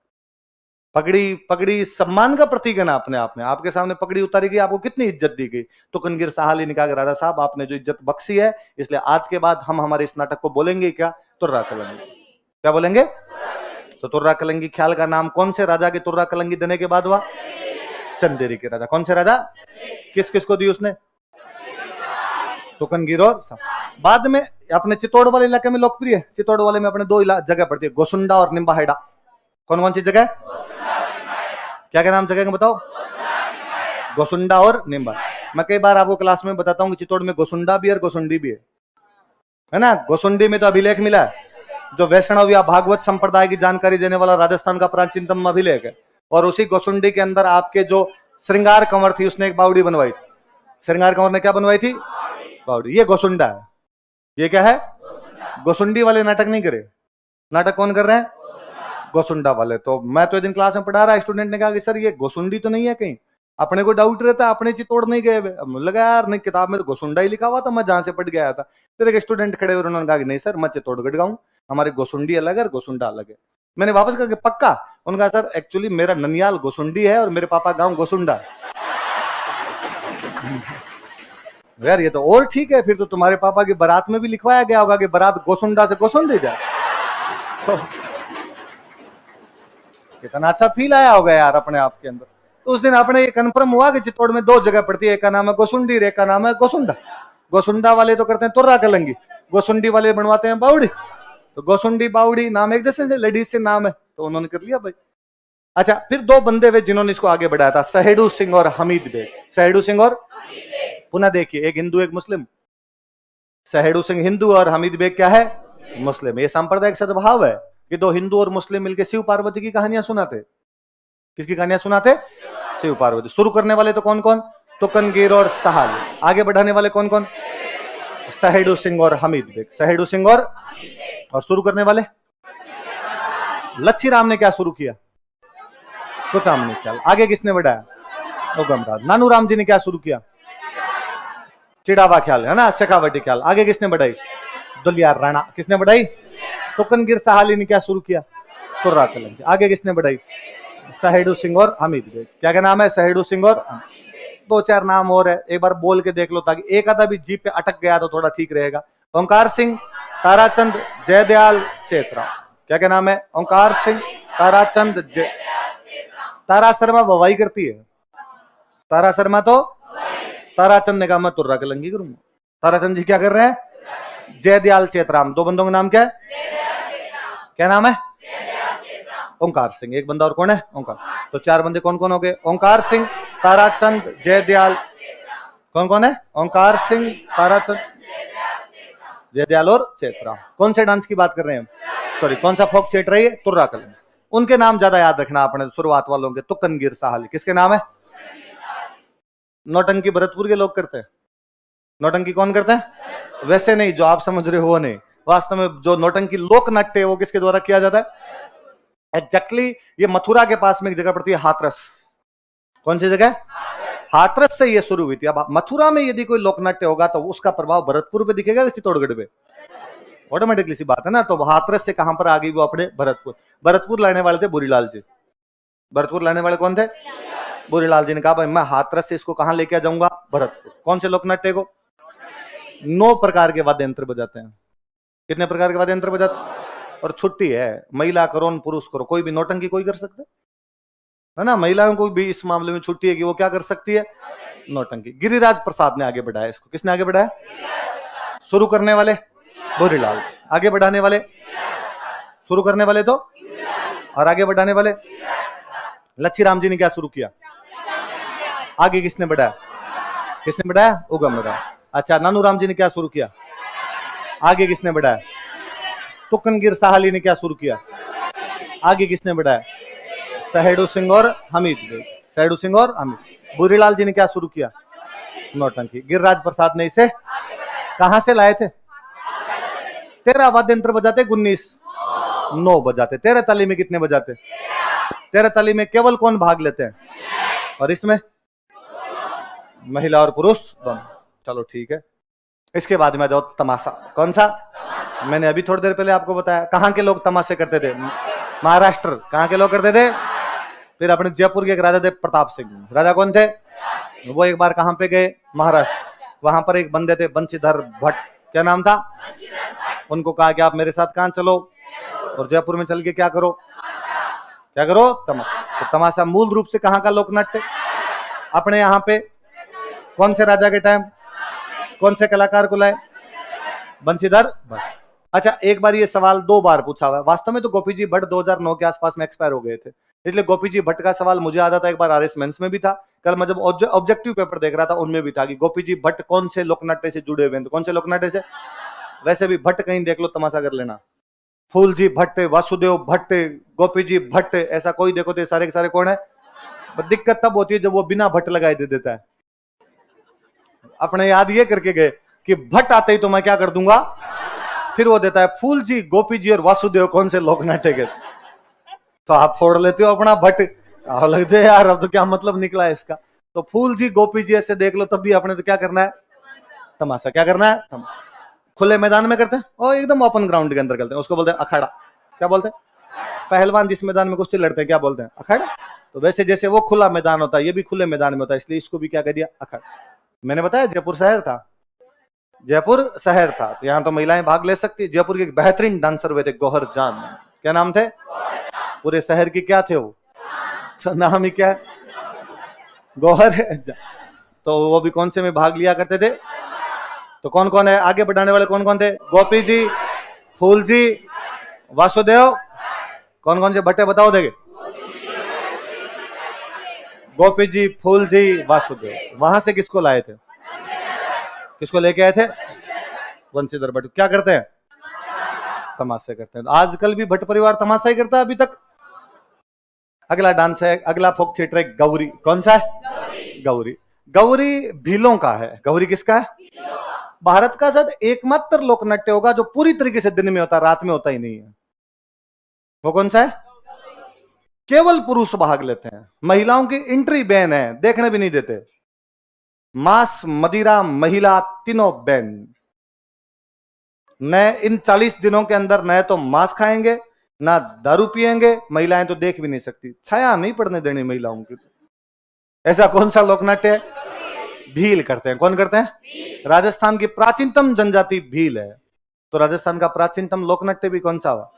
पगड़ी, पगड़ी सम्मान का प्रतीक है ना अपने आप में। आपके सामने पगड़ी उतारी गई, आपको कितनी इज्जत दी गई। तुकनगिर सहाली ने कहा कि राजा साहब आपने जो इज्जत बख्शी है, इसलिए आज के बाद हम हमारे इस नाटक को बोलेंगे क्या? तुर्रा कलंगी। क्या बोलेंगे? तो तुर्रा कलंगी ख्याल का नाम कौन से राजा के तुर्रा कलंगी देने के बाद हुआ? चंदेरी के राजा। कौन से राजा? किस किस को दी उसने? तुकनगिर और बाद में अपने चित्तौड़ वाले इलाके में लोकप्रिय है। चित्तौड़ वाले में अपने दो जगह पड़ती है, गोसुंडा और निम्बाहेड़ा। कौन कौन सी जगह? क्या क्या नाम जगह बताओ? गोसुंडा और निम्बा। मैं कई बार आपको क्लास में बताता हूँ कि चित्तौड़ में गोसुंडा भी है और गोसुंडी भी है ना। गोसुंडी में तो अभिलेख मिला है, जो वैष्णव या भागवत संप्रदाय की जानकारी देने वाला राजस्थान का प्राचीनतम अभिलेख है। और उसी गोसुंडी के अंदर आपके जो श्रृंगार कंवर थी, उसने एक बावड़ी बनवाई थी। श्रृंगार कंवर ने क्या बनवाई थी? बावड़ी। ये गोसुंडा है। ये क्या है? गोसुंडी वाले नाटक नहीं करे। नाटक कौन कर रहे हैं? गोसुंडा वाले। तो मैं तो एक दिन क्लास में पढ़ा रहा, स्टूडेंट ने कहा कि सर ये गोसुंडी तो नहीं है कहीं। अपने को डाउट रहता है, अपने चित्तौड़ नहीं गए। लगा यार नहीं, किताब में तो गोसुंडा ही लिखा हुआ था, मैं जहां से पढ़ गया था। फिर एक स्टूडेंट खड़े हुए, उन्होंने कहा कि नहीं सर मैं चित्तौड़गढ़ गाँव, हमारे गोसुंडी अलग है, गोसुंडा अलग है। मैंने वापस कहा कि पक्का? उनका सर एक्चुअली मेरा ननियाल गोसुंडी है और मेरे पापा गाँव गोसुंडा। यार ये तो और ठीक है, फिर तो तुम्हारे पापा की बारात में भी लिखवाया गया होगा कि बारात गोसुंडा से गोसुंडी जाए। तो कितना अच्छा फील आया होगा यार अपने आप के अंदर। तो उस दिन अपने ये कन्फर्म हुआ कि चित्तौड़ में दो जगह पड़ती है, एक का नाम है गोसुंडी, एक का नाम है गोसुंडा। गोसुंडा वाले तो करते हैं तुर्रा कलंगी, गोसुंडी वाले बनवाते हैं बावड़ी। तो गोसुंडी बावड़ी नाम एक जैसे से लेडीज से नाम है, तो उन्होंने कर लिया भाई। अच्छा, फिर दो बंदे हुए जिन्होंने इसको आगे बढ़ाया था, सहेड़ू सिंह और हमीद बेग। सहेड़ू सिंह और, पुनः देखिए, एक हिंदू एक मुस्लिम। सहेड़ू सिंह हिंदू और हमीद बेग क्या है, मुस्लिम। ये सांप्रदायिक सद्भाव है कि दो हिंदू और मुस्लिम मिलकर शिव पार्वती की कहानियां सुनाते। किसकी कहानियां सुनाते? शिव पार्वती। शुरू करने वाले तो कौन कौन? तुकनगीर और सहाल। आगे बढ़ाने वाले कौन कौन? सहेड़ू सिंह और हमीद बेग। सहेड़ू सिंह और शुरू करने वाले लच्छी राम ने क्या शुरू किया? कुचामनी ख्याल। आगे किसने बढ़ाया? उगमराज। नानू राम जी ने क्या शुरू किया? चिड़ावा ख्याल, है ना, शेखावटी ख्याल। आगे किसने बढ़ाई? दुलियार राणा। किसने बढ़ाई? तुकनगीर सहाली ने क्या शुरू किया? तुर्रा कलंकी। आगे किसने बढ़ाई? सहेड़ू सिंह और हमीद बेग। क्या क्या नाम है? सहेड़ू सिंह और दो चार नाम और है, एक बार बोल के देख लो ताकि एक आधा भी जीप पे अटक गया तो थोड़ा ठीक रहेगा। ओंकार सिंह, ताराचंद, जयदयाल, चेतराम। क्या क्या नाम है? ओंकार सिंह, ताराचंद, तारा शर्मा बवाई करती है। तारा शर्मा तो ताराचंद ने कहा मैं तुर्रा कलंकी करूंगा। ताराचंद जी क्या कर रहे हैं? जयदयाल, चेतराम। दो बंदों का नाम क्या है? क्या नाम है? ओंकार सिंह। एक बंदा और कौन है? ओंकार। तो चार बंदे कौन कौन हो गए? ओंकार सिंह, ताराचंद, जयदयाल। कौन कौन है? ओंकार सिंह, ताराचंद, जयदयाल और चेतराम। कौन से डांस की बात कर रहे हैं हम? सॉरी, कौन सा फोक चेट रही है? तुर्रा कलंकी। उनके नाम ज्यादा याद रखना आपने, शुरुआत वालों के। तुकनगीर सहाली किसके नाम है? नौटंकी भरतपुर के लोग करते हैं। नौटंकी कौन करते हैं? वैसे नहीं जो आप समझ रहे हो वो नहीं। वास्तव में जो नौटंकी लोक नाट्य है वो किसके द्वारा किया जाता है? एग्जैक्टली ये मथुरा के पास में एक जगह पड़ती है, हाथरस। कौन सी जगह? हाथरस से ये शुरू हुई थी। अब मथुरा में यदि कोई लोकनाट्य होगा तो उसका प्रभाव भरतपुर पे दिखेगा, चित्तौड़गढ़ पे ऑटोमेटिकली सी बात है ना। तो हाथरस से कहां पर आ गई वो? अपने भरतपुर। भरतपुर लाने वाले थे बुरीलाल जी। भरतपुर लाने वाले कौन थे? बुरीलाल जी ने कहा भाई मैं हाथरस से इसको कहां लेके आ जाऊंगा? भरतपुर। कौन से लोकनाट्य को? 9 प्रकार के वाद्य यंत्र बजाते हैं। कितने प्रकार के वाद्य यंत्र बजाते हैं? और छुट्टी है, महिला करो पुरुष करो, कोई भी नौटंकी कोई कर सकता है ना। महिलाओं को भी इस मामले में छुट्टी है कि वो क्या कर सकती है? नौटंकी। गिरिराज प्रसाद ने आगे बढ़ाया इसको। किसने आगे बढ़ाया? शुरू करने वाले बुरीलाल। आगे बढ़ाने वाले? शुरू करने वाले तो और आगे बढ़ाने वाले लच्छी राम जी ने क्या शुरू किया? आगे किसने बढ़ाया? किसने बढ़ाया? उगमराज। अच्छा, नानू राम जी ने क्या शुरू किया? आगे किसने बढ़ाया? तुकनगीर सहाली ने क्या शुरू किया? आगे किसने बढ़ाया? सहेड़ू सिंह और हमीद बेग। सहेड़ू सिंह और हमीद। बुरीलाल जी ने क्या शुरू किया? नौटंकी। गिरिराज प्रसाद ने इसे कहां से लाए थे? 13 वाद्य यंत्र बजाते, 19 9 बजाते। 13 ताली में कितने बजाते? 13 ताली में केवल कौन भाग लेते हैं? और इसमें महिला और पुरुष दोनों। चलो ठीक है। इसके बाद में जाओ तमाशा। कौन सा? मैंने अभी थोड़ी देर पहले आपको बताया। कहां के लोग तमाशे करते थे? महाराष्ट्र। कहां के लोग करते थे? फिर अपने जयपुर के एक राजा थे प्रताप सिंह। राजा कौन थे? वो एक बार कहां पे गए? महाराष्ट्र। वहां पर एक बंदे थे बंशीधर भट्ट। क्या नाम था? उनको कहा कि आप मेरे साथ कहां चलो, और जयपुर में चल के क्या करो? क्या करो? तमाशा। तो तमाशा मूल रूप से कहां का लोकनाट्य? अपने यहाँ पे कौन से राजा के टाइम कौन से कलाकार को लाए? बंशीधर भट्ट। अच्छा, एक बार ये सवाल 2 बार पूछा हुआ है। वास्तव में तो गोपी जी भट्ट 2009 के आसपास में एक्सपायर हो गए थे, इसलिए गोपी जी भट्ट का सवाल मुझे आता था। एक बार आरएस मेंस में भी था, कल मैं जब ऑब्जेक्टिव पेपर देख रहा था उनमें भी था कि गोपी जी भट्ट कौन से लोकनाट्य से जुड़े हुए हैं। तो कौन से लोकनाट्य से? वैसे भी भट्ट कहीं देख लो तमाशा कर लेना। फूल जी भट्ट, वासुदेव भट्ट, गोपी जी भट्ट, ऐसा कोई देखो तो सारे के सारे कौन है? दिक्कत तब होती है जब वो बिना भट्ट लगाए दे देता है। अपने याद ये करके गए कि भट्ट आते ही तो मैं क्या कर दूंगा, फिर वो देता है फूल जी, गोपी जी और वासुदेव कौन से लोकनाट्य के? तो आप फोड़ लेते हो अपना भट्ट। लगते यार अब तो क्या मतलब निकला है इसका। तो फूल जी, गोपी जी ऐसे देख लो, तब भी अपने तो क्या करना है? तमाशा। क्या करना है? खुले मैदान में करते हैं और एकदम ओपन ग्राउंड के अंदर करते हैं, उसको बोलते हैं अखाड़ा। क्या बोलते हैं? पहलवान जिस मैदान में कुश्ती लड़ते हैं क्या बोलते हैं? अखाड़ा। तो वैसे जैसे वो खुला मैदान होता है, ये भी खुले मैदान में होता है, इसलिए इसको भी क्या कह दिया? अखाड़ा। मैंने बताया जयपुर शहर था, जयपुर शहर था, तो यहाँ तो महिलाएं भाग ले सकती। जयपुर के एक बेहतरीन डांसर हुए थे गौहर जान। क्या नाम थे? पूरे शहर की क्या थे वो? तो नाम ही क्या है? गौहर जान। तो वो भी कौन से में भाग लिया करते थे? तो कौन कौन है आगे बढ़ाने वाले? कौन कौन थे? गोपी जी, फूल जी, वासुदेव, कौन कौन से भट्टे बताओ देंगे? गोपी जी, फूल जी, वासुदेव। वहां से किसको लाए थे? किसको लेके आए थे? वंशीधर भट्ट क्या करते हैं? तमाशे करते हैं। आजकल भी भट्ट परिवार तमाशा ही करता है अभी तक। अगला डांस है, अगला फोक थिएटर है गौरी। कौन सा है? गौरी। गौरी भीलों का है। गौरी किसका है? भारत का शायद एकमात्र लोक नृत्य होगा जो पूरी तरीके से दिन में होता है, रात में होता ही नहीं है। वो कौन सा है? केवल पुरुष भाग लेते हैं, महिलाओं की एंट्री बैन है, देखने भी नहीं देते। मांस, मदिरा, महिला तीनों बैन। न इन 40 दिनों के अंदर न तो मांस खाएंगे ना दारू पिएंगे। महिलाएं तो देख भी नहीं सकती, छाया नहीं पड़ने देनी महिलाओं की। ऐसा कौन सा लोकनाट्य है? भील करते हैं। कौन करते हैं? राजस्थान की प्राचीनतम जनजाति भील है। तो राजस्थान का प्राचीनतम लोकनाट्य भी कौन सा हुआ?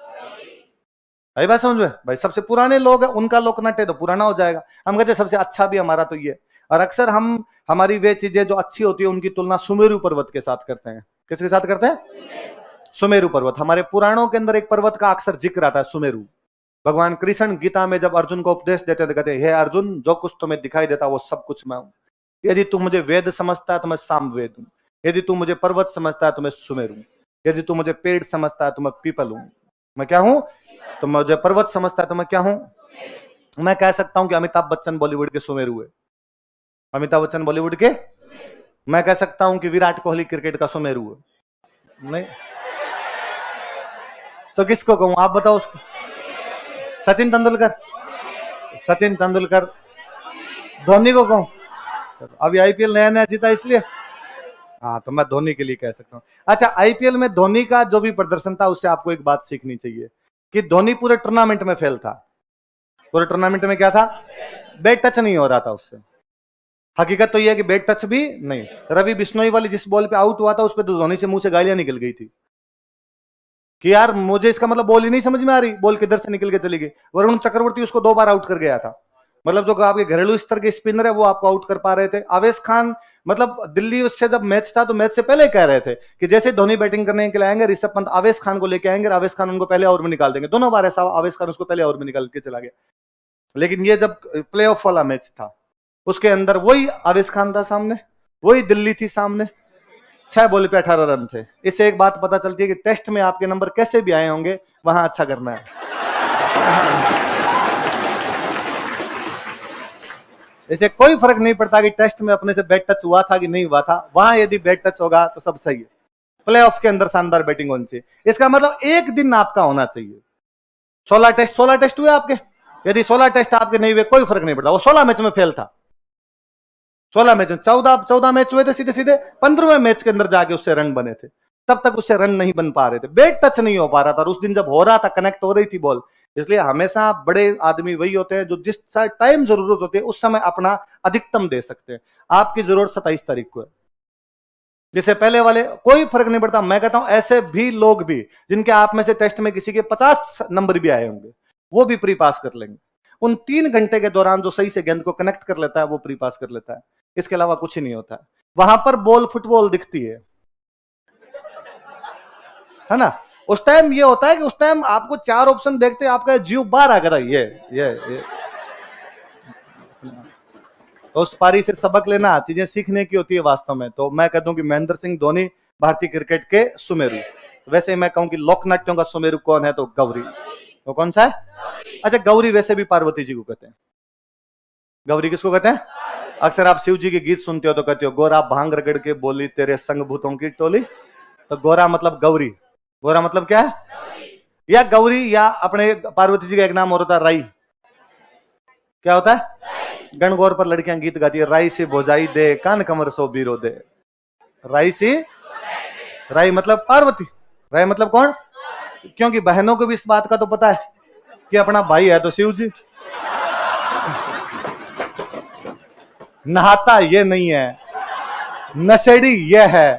आई बात समझ में भाई? सबसे पुराने लोग हैं, उनका लोकनाट्य तो पुराना हो जाएगा। हम कहते हैं सबसे अच्छा भी हमारा तो ये। और अक्सर हम हमारी वे चीजें जो अच्छी होती है उनकी तुलना सुमेरु पर्वत के साथ करते हैं। किसके साथ करते हैं? सुमेरु पर्वत। हमारे पुराणों के अंदर एक पर्वत का अक्सर जिक्र आता है, सुमेरु। भगवान कृष्ण गीता में जब अर्जुन को उपदेश देते हैं तो कहते हैं, हे अर्जुन, जो कुछ तुम्हें दिखाई देता वो सब कुछ मैं हूं। यदि तू मुझे वेद समझता है तो मैं सामवेद हूं। यदि तू मुझे पर्वत समझता है तो मैं सुमेरु हूं। यदि तू मुझे पेड़ समझता है तो मैं पीपल हूं। मैं क्या हूं? तो मुझे पर्वत समझता है तो मैं क्या हूं? मैं कह सकता हूं कि अमिताभ बच्चन बॉलीवुड के सुमेरु है। अमिताभ बच्चन बॉलीवुड के। मैं कह सकता हूं कि विराट कोहली क्रिकेट का सुमेरु है। नहीं तो किसको कहूं? आप बताओ उसको। सचिन तेंदुलकर। सचिन तेंदुलकर। धोनी को कहूं? अभी आईपीएल नया नया जीता इसलिए। हाँ, तो मैं धोनी के लिए कह सकता हूँ। अच्छा, आईपीएल में धोनी का जो भी प्रदर्शन था उससे आपको एक बात सीखनी चाहिए कि धोनी पूरे टूर्नामेंट में फेल था। पूरे टूर्नामेंट में क्या था? बैट टच नहीं हो रहा था उससे। हकीकत तो यह है कि बैट टच भी नहीं। रवि बिश्नोई वाली जिस बॉल पे आउट हुआ था उस पर तो धोनी से मुंह से गालियां निकल गई थी कि यार मुझे इसका मतलब बॉल ही नहीं समझ में आ रही, बॉल किधर से निकल के चली गई। वरुण चक्रवर्ती उसको 2 बार आउट कर गया था। मतलब जो आपके घरेलू स्तर के स्पिनर है वो आपको आउट कर पा रहे थे। आवेश खान, मतलब दिल्ली उससे जब मैच था तो मैच से पहले कह रहे थे कि जैसे धोनी बैटिंग करने के लिए आएंगे ऋषभ पंत आवेश खान को लेके आएंगे, आवेश खान उनको पहले ओवर में निकाल देंगे। दोनों बार ऐसा आवेश खान उसको पहले ओवर में निकाल के चला गया। लेकिन ये जब प्ले ऑफ वाला मैच था उसके अंदर वही आवेश खान था सामने, वही दिल्ली थी सामने। 6 बॉल पे 18 रन थे। इससे एक बात पता चलती है कि टेस्ट में आपके नंबर कैसे भी आए होंगे वहां अच्छा करना है। इसे कोई फर्क नहीं पड़ता कि टेस्ट में अपने से बैट टच हुआ था कि नहीं हुआ था, वहां यदि बैट टच होगा तो सब सही है। प्लेऑफ के अंदर शानदार बैटिंग होनी चाहिए। इसका मतलब एक दिन आपका होना चाहिए। 16 टेस्ट हुए आपके। यदि 16 टेस्ट आपके नहीं हुए कोई फर्क नहीं पड़ता। वो 16 मैच में फेल था। 16 मैच में 14 मैच हुए थे सीधे सीधे। 15वें मैच के अंदर जाके उससे रन बने थे। तब तक उससे रन नहीं बन पा रहे थे, बैट टच नहीं हो पा रहा था। और उस दिन जब हो रहा था, कनेक्ट हो रही थी बॉल। इसलिए हमेशा बड़े आदमी वही होते हैं जो जिस टाइम जरूरत होती है उस समय अपना अधिकतम दे सकते हैं। आपकी जरूरत 27 तारीख को है, जिससे पहले वाले कोई फर्क नहीं पड़ता। मैं कहता हूं ऐसे भी लोग भी जिनके आप में से टेस्ट में किसी के 50 नंबर भी आए होंगे वो भी प्री पास कर लेंगे। उन 3 घंटे के दौरान जो सही से गेंद को कनेक्ट कर लेता है वो प्री पास कर लेता है। इसके अलावा कुछ ही नहीं होता है। वहां पर बॉल फुटबॉल दिखती है ना। उस टाइम ये होता है कि उस टाइम आपको 4 ऑप्शन देखते आपका जीव बाहर आ गया। ये तो उस पारी से सबक लेना, चीजें सीखने की होती है वास्तव में। तो मैं कहता हूं कि महेंद्र सिंह धोनी भारतीय क्रिकेट के सुमेरु। वैसे मैं कहूं कि लोकनाट्यों का सुमेरु कौन है तो गौरी। तो कौन सा है? अच्छा, गौरी वैसे भी पार्वती जी को कहते हैं। गौरी किसको कहते हैं? अक्सर आप शिव जी के गीत सुनते हो तो कहते हो, गोरा भांग रगड़ के बोली तेरे संग भूतों की टोली। तो गोरा मतलब गौरी। गोरा मतलब क्या है? या गौरी, या अपने पार्वती जी का एक नाम और होता है राई। क्या होता है? गणगौर पर लड़कियां गीत गाती है, राई से भोजाई दे कान कमर सो बीरो दे। राई से, राई मतलब पार्वती। राई मतलब कौन? क्योंकि बहनों को भी इस बात का तो पता है कि अपना भाई है तो शिव जी। नहाता ये नहीं है, नशेड़ी ये है,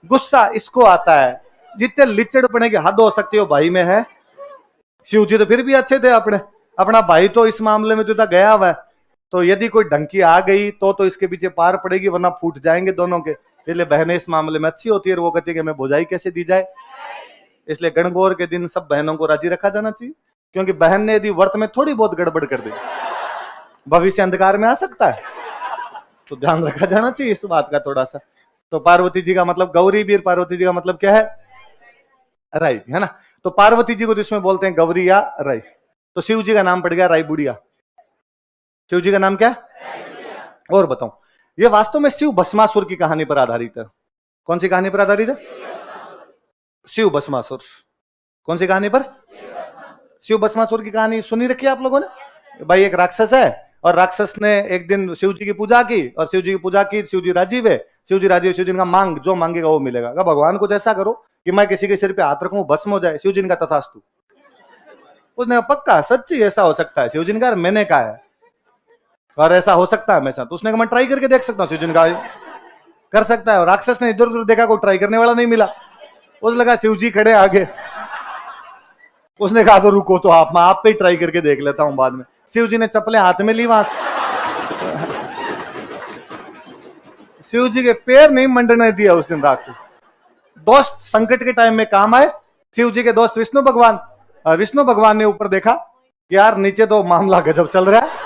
गुस्सा इसको आता है। जितने लिचड़ पड़े की हद हो सकती हो भाई में है। शिव जी तो फिर भी अच्छे थे अपना भाई तो इस मामले में तो गया हुआ है। तो यदि कोई ढंकी आ गई तो इसके पीछे पार पड़ेगी, वरना फूट जाएंगे दोनों के। इसलिए बहनें इस मामले में अच्छी होती है। वो कहती है कि हमें भुजाई कैसे दी जाए। इसलिए गणगौर के दिन सब बहनों को राजी रखा जाना चाहिए, क्योंकि बहन ने यदि व्रत में थोड़ी बहुत गड़बड़ कर दी भविष्य अंधकार में आ सकता है। तो ध्यान रखा जाना चाहिए इस बात का थोड़ा सा। तो पार्वती जी का मतलब गौरी भी, पार्वती जी का मतलब क्या है? राई, है ना। तो पार्वती जी को जिसमें बोलते हैं गौरी या राई। तो शिव जी का नाम पड़ गया राई बुढ़िया। शिव जी का नाम क्या है? और बताऊं, ये वास्तव में शिव भस्मासुर की कहानी पर आधारित है। कौन सी कहानी पर आधारित है? शिव भस्मासुर। कौन सी कहानी पर? शिव भस्मासुर की कहानी सुनी रखी है आप लोगों ने? भाई एक राक्षस है और राक्षस ने एक दिन शिव जी की पूजा की, और शिव जी की पूजा की, शिव जी राजी हुए। शिव जी राजी हुए, शिव जी का मांग, जो मांगेगा वो मिलेगा। कहा भगवान कुछ ऐसा करो कि मैं किसी के सिर पे हाथ रखूं भस्म हो जाए। शिव जी का तथास्तु। उसने पक्का सच्ची ऐसा हो सकता है? शिव जी का मैंने कहा है और ऐसा हो सकता है हमेशा। तो उसने कहा मैं ट्राई करके देख सकता हूँ। शिव जी का कर सकता है। और राक्षस ने इधर उधर देखा, कोई ट्राई करने वाला नहीं मिला। उसे लगा शिव जी खड़े आगे। उसने कहा तो रुको, तो मैं आप पे ही ट्राई करके देख लेता हूं बाद में। शिव जी ने चप्पलें हाथ में ली, वहां शिव जी के पैर नहीं मंडने दिया उस दिन राक्षस। दोस्त संकट के टाइम में काम आए। शिव जी के दोस्त विष्णु भगवान, विष्णु भगवान ने ऊपर देखा कि यार नीचे तो मामला गजब चल रहा है।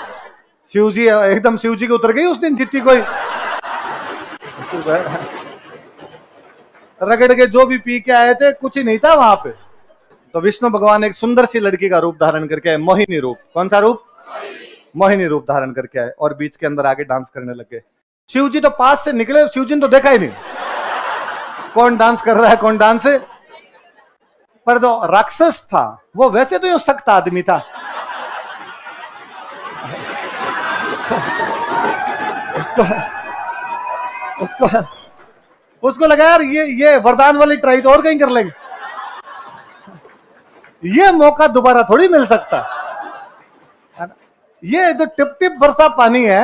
शिव जी एकदम, शिव जी के उतर गई उस दिन जितनी कोई रगड़ के जो भी पी के आए थे, कुछ ही नहीं था वहां पे। तो विष्णु भगवान एक सुंदर सी लड़की का रूप धारण करके आए, मोहिनी रूप। कौन सा रूप? मोहिनी रूप धारण करके आए और बीच के अंदर आके डांस करने लगे। शिव जी तो पास से निकले, शिव जी ने तो देखा ही नहीं कौन डांस कर रहा है, कौन डांस है। पर जो राक्षस था वो वैसे तो यूं सख्त आदमी था। उसको उसको उसको लगा यार ये वरदान वाली ट्राई तो और कहीं कर लेंगे, ये मौका दोबारा थोड़ी मिल सकता। ये जो टिप टिप बरसा पानी है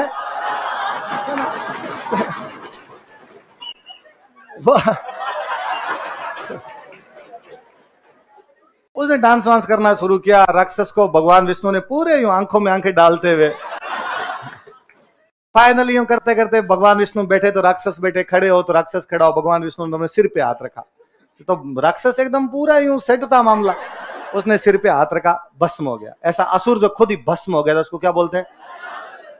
उसने डांस वांस करना शुरू किया। राक्षस को भगवान विष्णु ने पूरे यूं आंखों में आंखें डालते हुए, फाइनली यूं करते करते भगवान विष्णु बैठे तो राक्षस बैठे, खड़े हो तो राक्षस खड़ा हो। भगवान विष्णु ने अपने सिर पे हाथ रखा तो राक्षस एकदम पूरा यूं सेट था मामला। उसने सिर पे हाथ रखा, भस्म हो गया। ऐसा असुर जो खुद ही भस्म हो गया था उसको क्या बोलते हैं?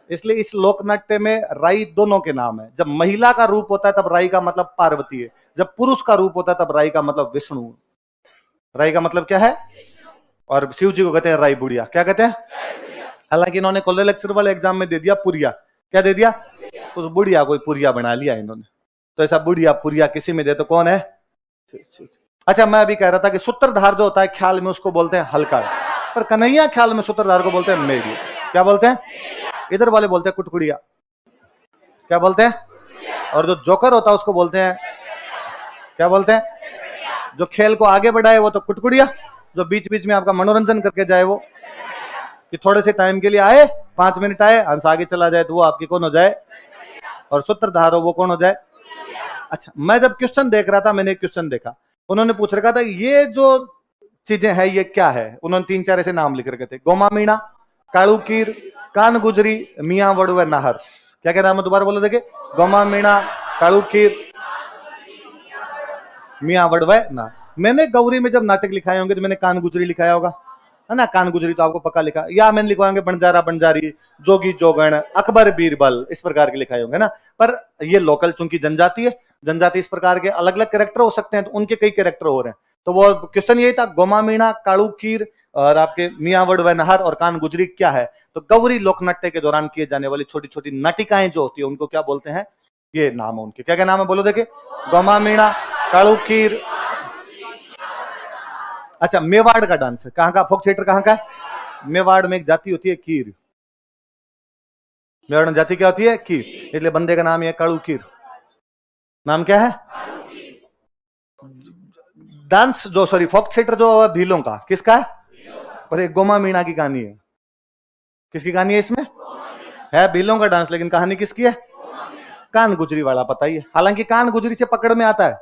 इसलिए इस लोकनाट्य में राई दोनों के नाम है। जब महिला का रूप होता है तब राई का मतलब पार्वती है, जब पुरुष का रूप होता है तब राई का मतलब विष्णु। राई का मतलब क्या है? और शिव जी को कहते हैं राई बुढ़िया। क्या कहते हैं? हालांकि इन्होंने कॉलेज लेक्चर वाले एग्जाम में दे दिया पुरिया। क्या दे दिया? उस बुढ़िया को पुरिया बना लिया इन्होंने। तो ऐसा बुढ़िया पुरिया किसी में दे तो कौन है? अच्छा, मैं अभी कह रहा था कि सूत्रधार जो होता है ख्याल में उसको बोलते हैं हल्का, पर कन्हैया ख्याल में सूत्रधार को बोलते हैं मेरी। क्या बोलते हैं? इधर वाले बोलते हैं कुटकुड़िया। क्या बोलते हैं? और जो जोकर होता है उसको बोलते हैं, क्या बोलते हैं? जो खेल को आगे बढ़ाए वो तो कुटकुड़िया, जो बीच बीच में आपका मनोरंजन करके जाए वो, कि थोड़े से टाइम के लिए आए, 5 मिनट आए, हंस आगे चला जाए, तो वो आपकी कौन हो जाए? और सूत्रधार हो वो कौन हो जाए? अच्छा, मैं जब क्वेश्चन देख रहा था, मैंने एक क्वेश्चन देखा, उन्होंने पूछ रखा था ये जो चीजें हैं ये क्या है। उन्होंने 3-4 ऐसे नाम लिख रखे थे, गोमा मीणा, कालू कीर, कान गुजरी, मियाँ वड़ुआ नाहर। क्या क्या नाम है दोबारा बोलो देखे? गोमा मीणा, कालू कीर, मियाँ वड़ुआ ना। मैंने गौरी में जब नाटक लिखाए होंगे तो मैंने कान गुजरी लिखाया होगा, है ना? कान गुजरी तो आपको पक्का लिखा, या मैंने लिखवाएंगे बंजारा बंजारी, जोगी जोगण, अकबर बीरबल, इस प्रकार के लिखाए होंगे ना। पर ये लोकल चूंकि जनजाति है, जनजाति इस प्रकार के अलग अलग कैरेक्टर हो सकते हैं, तो उनके कई कैरेक्टर हो रहे हैं। तो वो क्वेश्चन यही था, गोमा मीणा, कालू कीर और आपके मियाँ वड़ुआ नाहर और कान गुजरी क्या है। तो गौरी लोकनाट्य के दौरान किए जाने वाली छोटी छोटी नाटिकाएं जो होती है उनको क्या बोलते हैं? ये नाम है उनके। क्या क्या नाम है बोलो देखे? गोमा मीणा, कालू कीर। अच्छा, मेवाड़ का डांस है, कहाँ का फोक थिएटर कहाँ का है? मेवाड़ में एक जाति होती है कीर। मेवाड़ में जाति क्या होती है? कीर। इसलिए बंदे का नाम है कालू कीर। नाम क्या है? डांस जो, सॉरी, फोक थिएटर जो भीलों का, किसका है? और एक गोमा मीणा की कहानी है। किसकी कहानी है इसमें? है भीलों का डांस, लेकिन कहानी किसकी है? कान गुजरी वाला पता ही है। हालांकि कान गुजरी से पकड़ में आता है,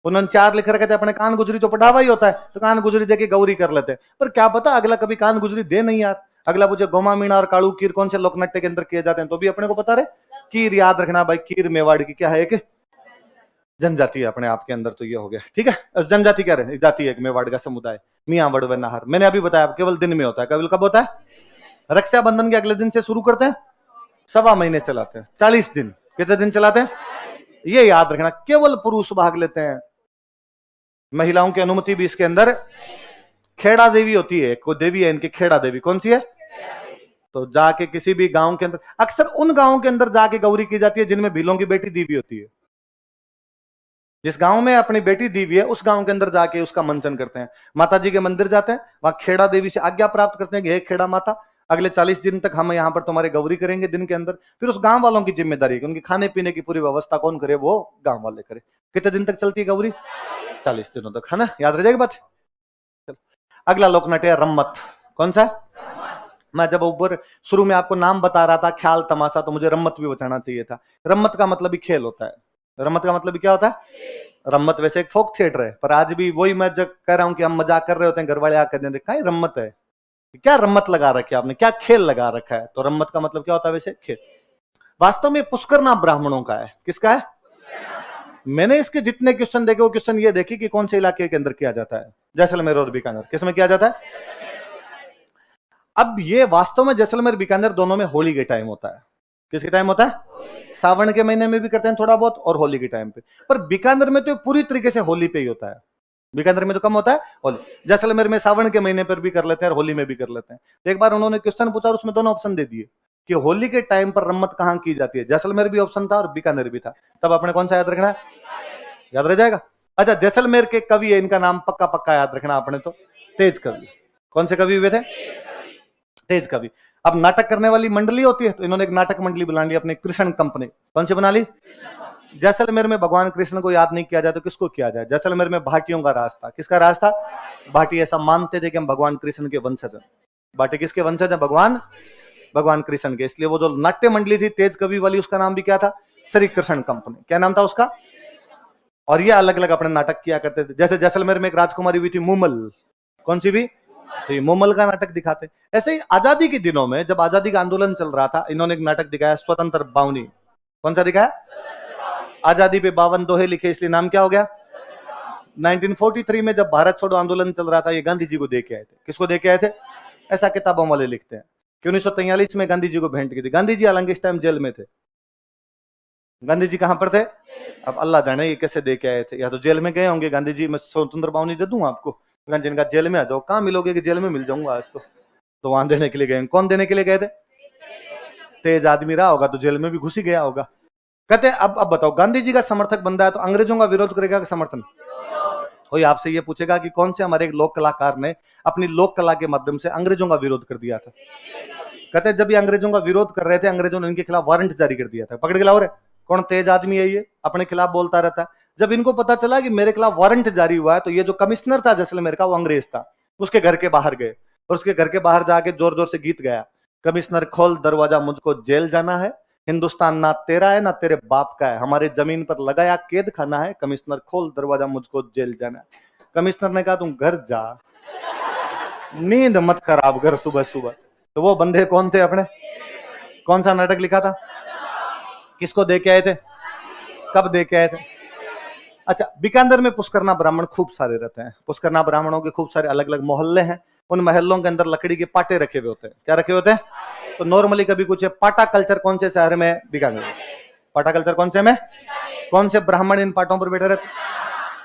उन्होंने 4 लिख रखे थे, अपने कान गुजरी तो पढ़ावा ही होता है, तो कान गुजरी देके गौरी कर लेते। पर क्या पता अगला कभी कान गुजरी दे नहीं यार, अगला पूछे गोमा मीणा और कालू कीर कौन से लोकनाट्य के अंदर किए जाते हैं, तो भी अपने को पता रहे। कीर याद रखना भाई, कीर मेवाड़ की क्या है? एक जनजाति है अपने आप के अंदर, तो ये हो गया, ठीक है। जनजाति क्या रहे? जाति है मेवाड़ का समुदाय, मियाँ वड़ुआ नाहर। मैंने अभी बताया केवल दिन में होता है। केवल कब होता है? रक्षाबंधन के अगले दिन से शुरू करते हैं, 1.25 महीने चलाते हैं, 40 दिन। कितने दिन चलाते हैं? ये याद रखना, केवल पुरुष भाग लेते हैं, महिलाओं की अनुमति भी इसके अंदर। खेड़ा देवी होती है, कोई देवी है इनकी, खेड़ा देवी, कौन सी है? तो जाके किसी भी गांव के अंदर, अक्सर उन गांवों के अंदर जाके गौरी की जाती है जिनमें भीलों की बेटी दीवी होती है। जिस गांव में अपनी बेटी दीवी है उस गांव के अंदर जाके उसका मंचन करते हैं। माता जी के मंदिर जाते हैं, वहां खेड़ा देवी से आज्ञा प्राप्त करते हैं कि हे खेड़ा माता, अगले 40 दिन तक हम यहाँ पर तुम्हारे गौरी करेंगे दिन के अंदर। फिर उस गांव वालों की जिम्मेदारी है कि उनकी खाने पीने की पूरी व्यवस्था कौन करे? वो गांव वाले करे। कितने दिन तक चलती है गौरी? 40 दिनों तक, है ना? याद रह जाएगी बात। अगला लोक नाट्य है रम्मत। कौन सा? मैं जब ऊपर शुरू में आपको नाम बता रहा था ख्याल तमाशा, तो मुझे रम्मत भी बताना चाहिए था। रम्मत का मतलब भी खेल होता है। रम्मत का मतलब भी क्या होता है? रम्मत वैसे एक फोक थिएटर है, पर आज भी वही मैं जब कह रहा हूं कि हम मजाक कर रहे होते हैं, घर वाले आकर कहते हैं रम्मत है, क्या रम्मत लगा रखी है आपने, क्या खेल लगा रखा है? तो रम्मत का मतलब क्या होता है वैसे? खेल। वास्तव में पुष्कर नाम ब्राह्मणों का है। किसका है? मैंने इसके जितने क्वेश्चन देखे वो क्वेश्चन ये देखी कि कौन से इलाके के अंदर किया जाता है। जैसलमेर और बीकानेर। किसमें किया जाता है? अब ये वास्तव में जैसलमेर बीकानेर दोनों में होली के टाइम होता है। किसके टाइम होता है? सावन के महीने में भी करते हैं थोड़ा बहुत, और होली के टाइम पे। पर बीकानेर में तो पूरी तरीके से होली पे ही होता है। बीकानेर में तो कम होता है होली, जैसलमेर में सावन के महीने पर भी कर लेते हैं और होली में भी कर लेते हैं। तो एक बार उन्होंने क्वेश्चन पूछा और उसमें दोनों ऑप्शन दे दिए कि होली के टाइम पर रम्मत कहां की जाती है। जैसलमेर भी ऑप्शन था और बीकानेर भी था। तब अपने कौन सा याद रखना है? याद रह जाएगा। अच्छा, जैसलमेर के कवि है, इनका नाम पक्का पक्का याद रखना आपने तो, तेज कवि। कौन से कवि हुए थे? तेज कवि। अब नाटक करने वाली मंडली होती है, तो इन्होंने एक नाटक मंडली बना ली अपनी, कृष्ण कंपनी। कौन सी बना ली? जैसलमेर में भगवान कृष्ण को याद नहीं किया जाए तो किसको किया जाए? जैसलमेर में भाटियों का राज था। किसका राज था? भाटी ऐसा मानते थे कि हम भगवान कृष्ण के वंशज हैं। भाटी किसके वंशज हैं? भगवान कृष्ण के। इसलिए वो जो नाट्य मंडली थी तेज कवि वाली, उसका नाम भी क्या था? श्री कृष्ण कंपनी। क्या नाम था उसका? और ये अलग अलग अपने नाटक किया करते थे। जैसे जैसलमेर में एक राजकुमारी हुई थी मूमल। कौन सी भी? तो मूमल का नाटक दिखाते। ऐसे ही आजादी के दिनों में जब आजादी का आंदोलन चल रहा था, इन्होंने एक नाटक दिखाया स्वतंत्र बावनी। कौन सा दिखाया? आजादी पे 52 दोहे लिखे, इसलिए नाम क्या हो गया? 1943 में जब भारत छोड़ो आंदोलन चल रहा था, ये गांधी जी को दे के आए थे। किसको दे के आए थे? ऐसा किताबों वाले लिखते हैं कि 1943 में गांधी जी को भेंट की थी। गांधी जी हालांकि इस टाइम जेल में थे। गांधी जी कहां पर थे? अब अल्लाह जाने ये कैसे दे के आए थे, या तो जेल में गए होंगे गांधी जी। मैं स्वतंत्र बावनी दे दूंगा आपको, जिनका जेल में आ जाओ। कहां मिलोगे कि जेल में मिल जाऊंगा आज तो वहां देने के लिए गए। कौन देने के लिए गए थे? तेज आदमी रहा होगा तो जेल में भी घुस ही गया होगा। कहते हैं अब बताओ, गांधी जी का समर्थक बंदा है तो अंग्रेजों का विरोध करेगा कि समर्थन? कोई आपसे ये पूछेगा कि कौन से हमारे एक लोक कलाकार ने अपनी लोक कला के माध्यम से अंग्रेजों का विरोध कर दिया था? कहते हैं जब ये अंग्रेजों का विरोध कर रहे थे, अंग्रेजों ने इनके खिलाफ वारंट जारी कर दिया था। पकड़ के लाओ रे, कौन तेज आदमी है ये, अपने खिलाफ बोलता रहता है। जब इनको पता चला कि मेरे खिलाफ वारंट जारी हुआ है, तो ये जो कमिश्नर था जैसलमेर का, वो अंग्रेज था, उसके घर के बाहर गए और उसके घर के बाहर जाके जोर जोर से गीत गाया, कमिश्नर खोल दरवाजा मुझको जेल जाना है, हिंदुस्तान ना तेरा है ना तेरे बाप का है, हमारे जमीन पर लगाया कैद खाना है, कमिश्नर खोल दरवाजा मुझको जेल जाना है। कमिश्नर ने कहा तुम घर जा, नींद मत खराब कर सुबह सुबह। तो वो बंदे कौन थे अपने? कौन सा नाटक लिखा था? किसको दे के आए थे? कब दे के आए थे? अच्छा, बीकानेर में पुष्करना ब्राह्मण खूब सारे रहते हैं। पुष्करना ब्राह्मणों के खूब सारे अलग अलग मोहल्ले हैं। उन मोहल्लों के अंदर लकड़ी के पाटे रखे हुए होते हैं। क्या रखे होते हैं? तो नॉर्मली कभी कुछ है, पाटा कल्चर कौन से शहर में? बीकानेर। पाटा कल्चर कौन से में? कौन से ब्राह्मण इन पाटों पर बैठे रहते हैं?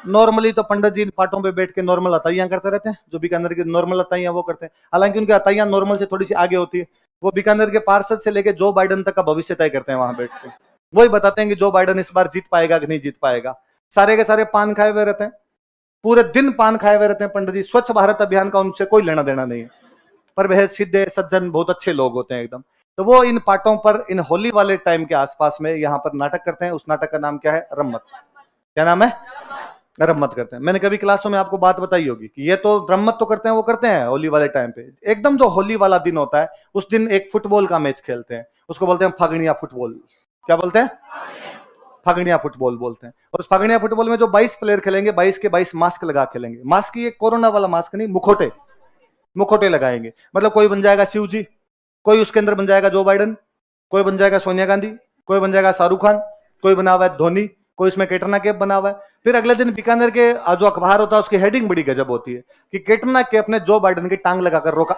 नॉर्मली तो पंडित जी इन पाटों पे बैठ के नॉर्मल अताइयां करते रहते हैं। जो बीकानेर की नॉर्मल अताइयां वो करते हैं, हालांकि उनकी अताइयां नॉर्मल से थोड़ी सी आगे होती है। वो बीकानेर के पार्षद से लेके जो बाइडन तक का भविष्य तय करते हैं वहां बैठ के। वही बताते हैं कि जो बाइडन इस बार जीत पाएगा कि नहीं जीत पाएगा। सारे के सारे पान खाए हुए रहते हैं, पूरे दिन पान खाए हुए रहते हैं पंडित जी। स्वच्छ भारत अभियान का उनसे कोई लेना देना नहीं है, पर वह सीधे सज्जन बहुत अच्छे लोग होते हैं एकदम। तो वो इन पाटों पर इन होली वाले टाइम के आसपास में यहाँ पर नाटक करते हैं। उस नाटक का नाम क्या है? रम्मत। क्या नाम है? रम्मत करते हैं। मैंने कभी क्लासों में आपको बात बताई होगी कि ये तो रम्मत तो करते हैं, वो करते हैं होली वाले टाइम पे। एकदम जो होली वाला दिन होता है उस दिन एक फुटबॉल का मैच खेलते हैं, उसको बोलते हैं फागणिया फुटबॉल। क्या बोलते हैं? फागणिया फुटबॉल बोलते हैं। और उस फागणिया फुटबॉल में जो 22 प्लेयर खेलेंगे, 22 के 22 मास्क लगा खेलेंगे। मास्क ये कोरोना वाला मास्क नहीं, मुखोटे लगाएंगे। मतलब कोई बन जाएगा शिव जी, कोई उसके अंदर बन जाएगा जो बाइडन, कोई बन जाएगा सोनिया गांधी, कोई बन जाएगा शाहरुख खान, कोई बना हुआ है धोनी, कोई इसमें कैटरीना कैफ बना हुआ है। फिर अगले दिन बीकानेर के जो अखबार होता है उसकी हेडिंग बड़ी गजब होती है कि कैटरीना कैफ ने जो बाइडन की टांग लगाकर रोका।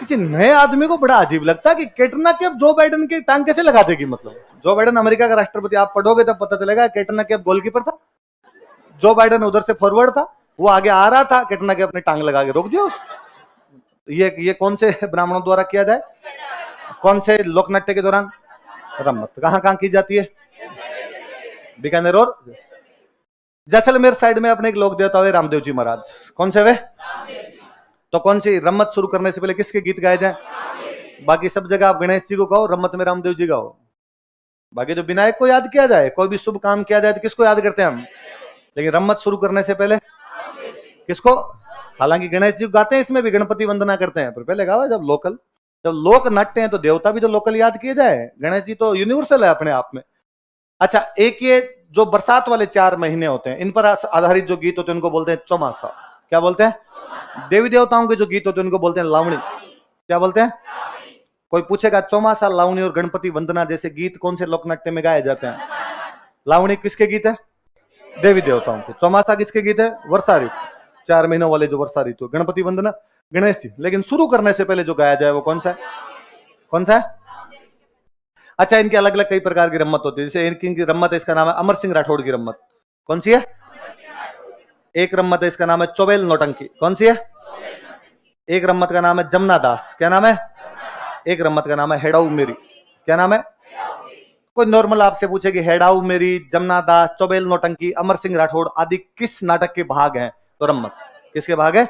किसी नए आदमी को बड़ा अजीब लगता है कि कैटरीना कैफ जो बाइडेन के टांग कैसे लगा देगी। मतलब जो बाइडेन अमेरिका का राष्ट्रपति, आप पढ़ोगे तब पता चलेगा कैटरीना कैफ गोलकीपर था, जो बाइडेन उधर से फॉरवर्ड था, वो आगे आ रहा था, कैटरीना कैफ अपने टांग लगा के रोक दिया। ये कौन से ब्राह्मणों द्वारा किया जाए, कौन से लोकनाट्य के दौरान? रम्मत। कहां कहां की जाती है? बीकानेर और जैसलमेर साइड में अपने एक लोक देवता हुए रामदेव जी महाराज। कौन से वे? तो कौन सी रम्मत शुरू करने से पहले किसके गीत गाए जाए? बाकी सब जगह आप गणेश जी को कहो, रम्मत में रामदेव जी गाओ। बाकी जो विनायक को याद किया जाए, कोई भी शुभ काम किया जाए तो किसको याद करते हैं हम? लेकिन रम्मत शुरू करने से पहले किसको? हालांकि गणेश जी गाते हैं, इसमें भी गणपति वंदना करते हैं, पर पहले गाओ जब लोक नाट्य हैं तो देवता भी तो लोकल याद किए जाए। गणेश जी तो यूनिवर्सल है अपने आप में। अच्छा, एक ये जो बरसात वाले 4 महीने होते हैं, इन पर आधारित जो गीत होते हैं उनको बोलते हैं चौमासा। क्या बोलते हैं? देवी देवताओं के जो गीत होते हैं उनको बोलते हैं लावणी। क्या बोलते हैं? कोई पूछेगा चौमासा, लावणी और गणपति वंदना जैसे गीत कौन से लोकनाट्य में गाए जाते हैं? लावणी किसके गीत है? देवी देवताओं के। चौमासा किसके गीत है? वर्षा ऋतु, 4 महीनों वाले जो वर्षा ऋतु। गणपति वंदना गणेश जी। लेकिन शुरू करने से पहले जो गाया जाए वो कौन सा है? कौन सा है? अच्छा, इनके अलग अलग कई प्रकार की रम्मत होती है। जैसे इनकी रम्मत है, इसका नाम है अमर सिंह राठौड़ की रम्मत। कौन सी है? एक रम्मत है, इसका नाम है चौबेल नौटंकी। कौन सी है? एक रम्मत का नाम है जमुना दास। क्या नाम है? एक रम्मत का नाम है हेडाऊ मेरी। क्या नाम है? कोई नॉर्मल आपसे पूछे कि हेडाऊ मेरी, जमुना दास, चौबेल नौटंकी, अमर सिंह राठौड़ आदि किस नाटक के भाग हैं? तो रम्मत। किसके भाग है?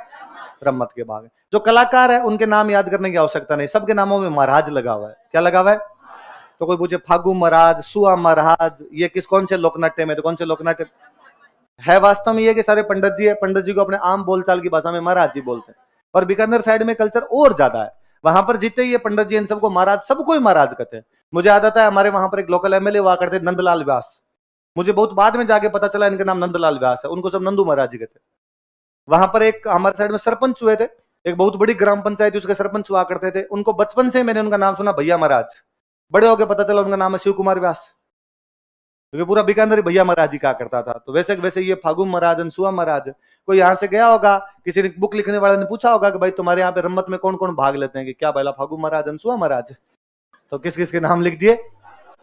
रम्मत के भाग है। जो कलाकार है उनके नाम याद करने की आवश्यकता नहीं, सबके नामों में महाराज लगा हुआ है। क्या लगा हुआ है? तो कोई पूछे फागु महाराज, सुआ महाराज, ये कौन से लोकनाट्य में? तो कौन से लोकनाट्य है? वास्तव में ये कि सारे पंडित जी है, पंडित जी को अपने आम बोलचाल की भाषा में महाराज जी बोलते हैं। और बीकानेर साइड में कल्चर और ज्यादा है, वहां पर जितने ये पंडित जी इन सबको महाराज, सबको ही महाराज कहते हैं। मुझे याद आता है हमारे वहां पर एक लोकल एमएलए हुआ करते नंदलाल व्यास। मुझे बहुत बाद में जाके पता चला इनका नाम नंदलाल व्यास है, उनको सब नंदू महाराज जी कहते हैं। वहां पर एक हमारे साइड में सरपंच हुए थे, एक बहुत बड़ी ग्राम पंचायत उसके सरपंच हुआ करते थे। उनको बचपन से मैंने उनका नाम सुना भैया महाराज, बड़े होकर पता चला उनका नाम है शिव कुमार व्यास, क्योंकि पूरा बीकानेर भैया महाराज जी कहा करता था। तो वैसे ये फागु महाराज, सुआ महाराज, कोई यहाँ से गया होगा, किसी ने बुक लिखने वाले ने पूछा होगा कि भाई तुम्हारे यहाँ पे रम्मत में कौन कौन भाग लेते हैं? कि क्या भाईला फागु महाराज, सुआ महाराज। तो किस किस के नाम लिख दिए।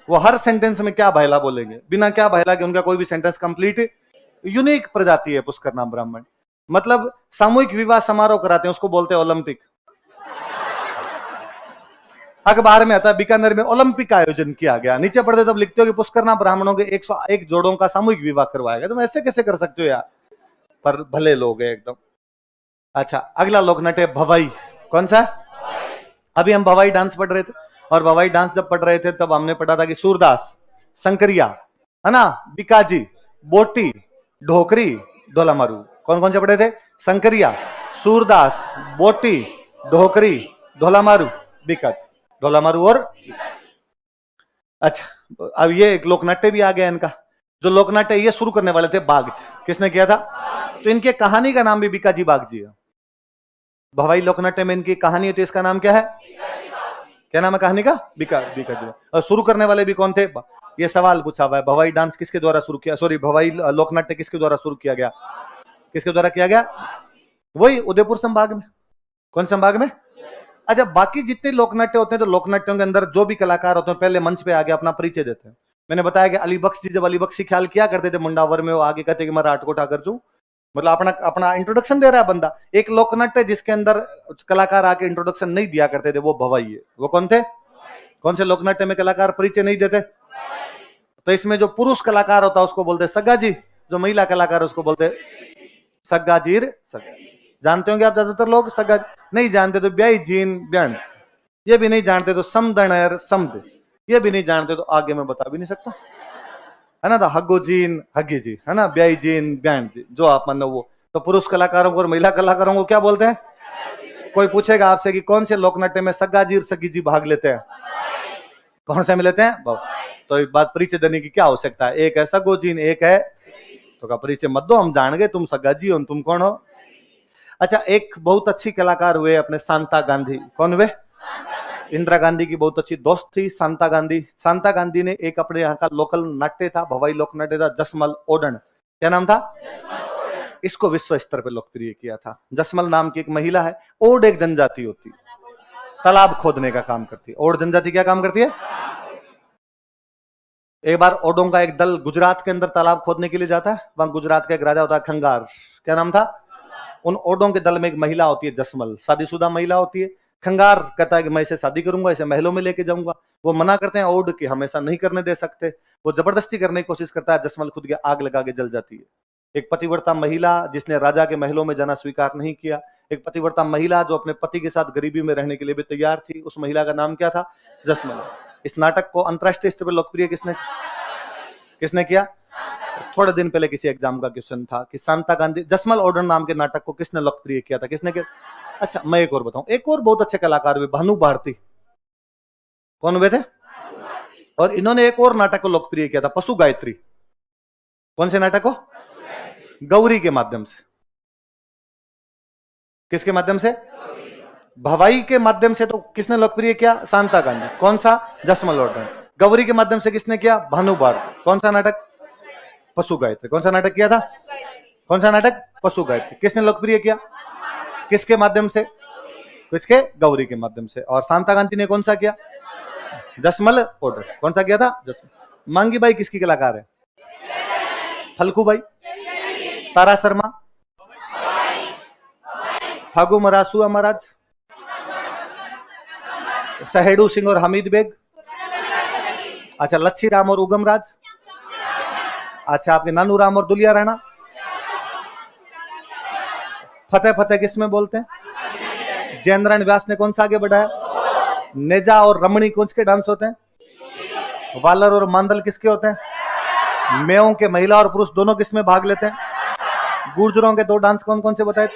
वो हर सेंटेंस में क्या भाईला बोलेंगे, बिना क्या भाईला के उनका कोई भी सेंटेंस कंप्लीट। यूनिक प्रजाति है पुष्कर नाम ब्राह्मण। मतलब सामूहिक विवाह समारोह कराते हैं, उसको बोलते हैं ओलंपिक। अखबार में आता है बीकानेर में ओलंपिक का आयोजन किया गया, नीचे पढ़ते तब लिखते हो कि पुष्कर नाम ब्राह्मणों के 101 जोड़ों का सामूहिक विवाह करवाया गया। तुम ऐसे कैसे कर सकते हो यार, पर भले लोग हैं एकदम। अच्छा, अगला लोकनाट्य भवाई। कौन सा? अभी हम भवाई डांस पढ़ रहे थे, और भवाई डांस जब पढ़ रहे थे तब हमने पढ़ा था कि सूरदास, शंकरिया, है ना, बिकाजी, बोटी, ढोकरी, ढोला मारू। कौन कौन से पढ़े थे? शंकरिया, सूरदास, बोटी, ढोकरी, ढोला मारू, बिकाजी, ढोला मारू और। अच्छा, अब ये एक लोकनाट्य भी आ गया इनका। जो लोकनाट्य ये शुरू करने वाले थे बाग, किसने किया था? तो इनके कहानी का नाम भी बिकाजी बाग जी है। भवाई लोकनाट्य में इनकी कहानी होती है, इसका नाम क्या है? क्या नाम है कहानी का? बिकाजी। और शुरू करने वाले भी कौन थे? ये सवाल पूछा हुआ है, भवाई डांस किसके द्वारा शुरू किया, सॉरी भवाई लोकनाट्य किसके द्वारा शुरू किया गया? किसके द्वारा किया गया? वही उदयपुर संभाग में। कौन संभाग में? अच्छा, बाकी जितने लोकनाट्य होते हैं तो लोकनाट्यों के अंदर जो भी कलाकार होते हैं पहले मंच पे आगे अपना परिचय देते हैं। मैंने बताया कि अली बख्श जी जब अली बख्शी ख्याल किया करते थे मुंडावर में, वो आगे कहते कि मैं राठकोट आकर चूं, मतलब अपना इंट्रोडक्शन दे रहा है बंदा। एक लोकनाट्य जिसके अंदर कलाकार आके इंट्रोडक्शन नहीं दिया करते थे वो भवाई है। वो कौन थे? कौन से लोकनाट्य में कलाकार परिचय नहीं देते? तो इसमें जो पुरुष कलाकार होता है उसको बोलते सग्गा जी, जो महिला कलाकार उसको बोलते सग्गा जीर। जानते होंगे आप ज्यादातर लोग सग्गा, नहीं जानते तो ब्याई जीन ब्यांड, ये भी नहीं जानते तो समदणर समद, ये भी नहीं जानते तो आगे मैं बता भी नहीं सकता, है ना। तो हग्गो जीन हग्गी जी, है ना, ब्याई जीन ब्यांड जी, जो आप मानो वो। तो पुरुष कलाकारों को और महिला कलाकारों को क्या बोलते हैं? कोई पूछेगा आपसे कि कौन से लोकनाट्य में सग्गा जी और सग्गी जी भाग लेते हैं? कौन से में लेते हैं? तो एक बात परिचय देने की क्या आवश्यकता है? एक है सग्गो जीन, एक है तो का परिचय मत दो, हम जान गए तुम सग्गा जी हो, तुम कौन हो। अच्छा, एक बहुत अच्छी कलाकार हुए अपने शांता गांधी। कौन हुए? इंदिरा गांधी की बहुत अच्छी दोस्त थी शांता गांधी। शांता गांधी ने एक अपने यहाँ का लोकल नाट्य था, भवाई लोकनाट्य था, जसमल ओडन। क्या नाम था? इसको विश्व स्तर पर लोकप्रिय किया था। जसमल नाम की एक महिला है, ओड एक जनजाति होती, तालाब खोदने का काम करती है। ओड जनजाति क्या काम करती है? एक बार ओडों का एक दल गुजरात के अंदर तालाब खोदने के लिए जाता है। वहां गुजरात का एक राजा होता है खंगार, क्या नाम था? उन ओडों के दल में एक महिला होती है जसमल, शादीशुदा महिला होती है। खंगार कहता है कि मैं इसे शादी करूंगा, इसे महलों में लेके जाऊंगा। वो मना करते हैं ओड कि हमेशा नहीं करने दे सकते। वो जबरदस्ती करने की कोशिश करता है, जसमल खुद के आग लगा के जल जाती है। एक पतिव्रता महिला जिसने राजा के महलों में जाना स्वीकार नहीं किया, एक पतिव्रता महिला जो अपने पति के साथ गरीबी में रहने के लिए भी तैयार थी, उस महिला का नाम क्या था? जसमल। इस नाटक को अंतरराष्ट्रीय स्तर पर लोकप्रिय किसने किया? थोड़े दिन पहले किसी एग्जाम का क्वेश्चन था कि शांता गांधी, जसमल ऑर्डर नाम के नाटक को किसने लोकप्रिय किया था? किसने किया? अच्छा, मैं एक और बताऊं, एक और बहुत अच्छे कलाकार हुए, भानु भारती। कौन हुए थे? और इन्होंने एक और नाटक को लोकप्रिय किया था, पशु गायत्री। कौन से नाटक को? गौरी के माध्यम से। किसके माध्यम से? भवाई के माध्यम से तो किसने लोकप्रिय किया? शांता गांधी। कौन सा? जसमल ऑर्डर। गौरी के माध्यम से किसने किया? भानु भारती। कौन सा नाटक? पशु गायत्री। कौन सा नाटक किया था? कौन सा नाटक? पशु गायत्री। किसने लोकप्रिय किया? किसके माध्यम से? किसके? गौरी के माध्यम से। और शांता गांधी ने कौन सा किया? जसमल ऑर्डर। कौन सा किया था? जसमल। मांगी बाई किसकी कलाकार है? फल्कू बाई, तारा शर्मा, फागु मरासू महाराज, सहेड़ू सिंह और हमीद बेग। अच्छा, लच्छी राम और उगम राज। अच्छा, आपके नानू राम और दुलिया राणा। फतेह फतेह किसमें बोलते हैं? जयनारायण व्यास ने कौन सा आगे बढ़ाया? नेजा और रमणी कौन के डांस होते हैं? वालर और मांडल किसके होते हैं? मेयों के महिला और पुरुष दोनों किसमें भाग लेते हैं? गुर्जरों के दो डांस कौन कौन से बताए?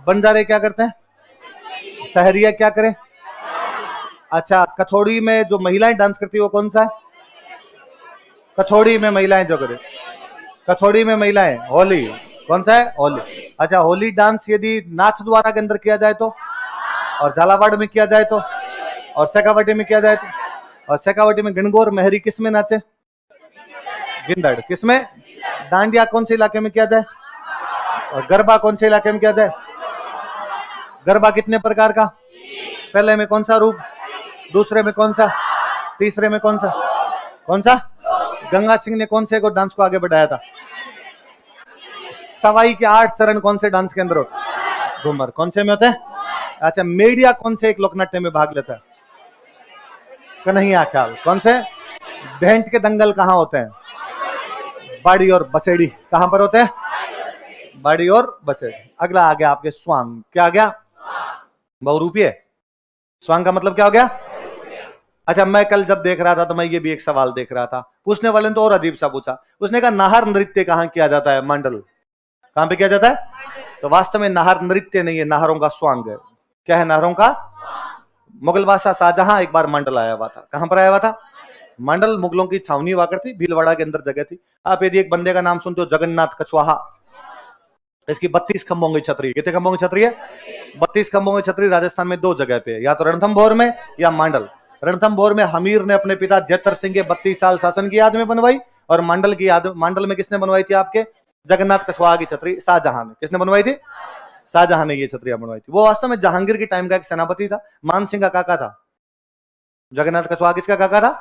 बंजारे क्या करते हैं? सहरिया क्या करें? अच्छा, कथौड़ी में जो महिलाएं डांस करती है वो कौन सा है? कथौड़ी में महिलाएं जो करे, कथौड़ी में महिलाएं होली। कौन सा है? होली। अच्छा, होली डांस यदि नाथ द्वारा के अंदर किया जाए तो, और झालावाड़ में किया जाए तो, और शेखावटी में किया जाए तो, और शेखावटी में गणगौर मेहरी किस में नाचे? गिंदड़। किसमें? डांडिया कौन से इलाके में किया जाए? और गरबा कौन से इलाके में किया जाए? गरबा कितने प्रकार का? पहले में कौन सा रूप? दूसरे में कौन सा? तीसरे में कौन सा? कौन सा? गंगा सिंह ने कौन से को डांस को आगे बढ़ाया था? सवाई के 8 चरण कौन से डांस के अंदर होते हैं? घूमर। कौन से में होते हैं? अच्छा, मेडिया कौन से एक लोकनाट्य में भाग लेता है? कन्हैया ख्याल। कौन से? भेंट के दंगल कहाँ होते हैं? बाड़ी और बसेड़ी। कहां पर होते हैं? बाड़ी और बसेड़ी। अगला आ गया आपके स्वांग। क्या आ गया? बहुरूपीय। स्वांग का मतलब क्या हो गया? अच्छा, मैं कल जब देख रहा था तो मैं ये भी एक सवाल देख रहा था, पूछने वाले ने तो और अजीब सा पूछा। उसने कहा नाहर नृत्य कहाँ किया जाता है? मंडल। कहां पे किया जाता है? तो वास्तव में नाहर नृत्य नहीं है, नाहरों का स्वांग है। क्या है? नाहरों का। मुगल बादशाह शाहजहां एक बार मंडल आया हुआ था। कहां पर आया हुआ था? मंडल मुगलों की छावनी हुआ करती, भीलवाड़ा के अंदर जगह थी। आप यदि एक बंदे का नाम सुनते हो, जगन्नाथ कछवाहा, इसकी 32 खंभों की छतरी। कितने खंभों की छतरी है? 32 खंभों की छतरी राजस्थान में 2 जगह पे है, या तो रणथंभौर में या मंडल। रणथंभौर में हमीर ने अपने पिता जैतर सिंह के 32 साल शासन की याद में बनवाई, और मंडल की याद, मंडल में किसने बनवाई थी? आपके जगन्नाथ कछवाहा की छतरी शाहजहां ने। किसने बनवाई थी? शाहजहां ने ये छतरियां बनवाई थी। वो वास्तव में जहांगीर के टाइम का एक सेनापति था, मान सिंह का काका था। जगन्नाथ कछवाहा किसका काका था?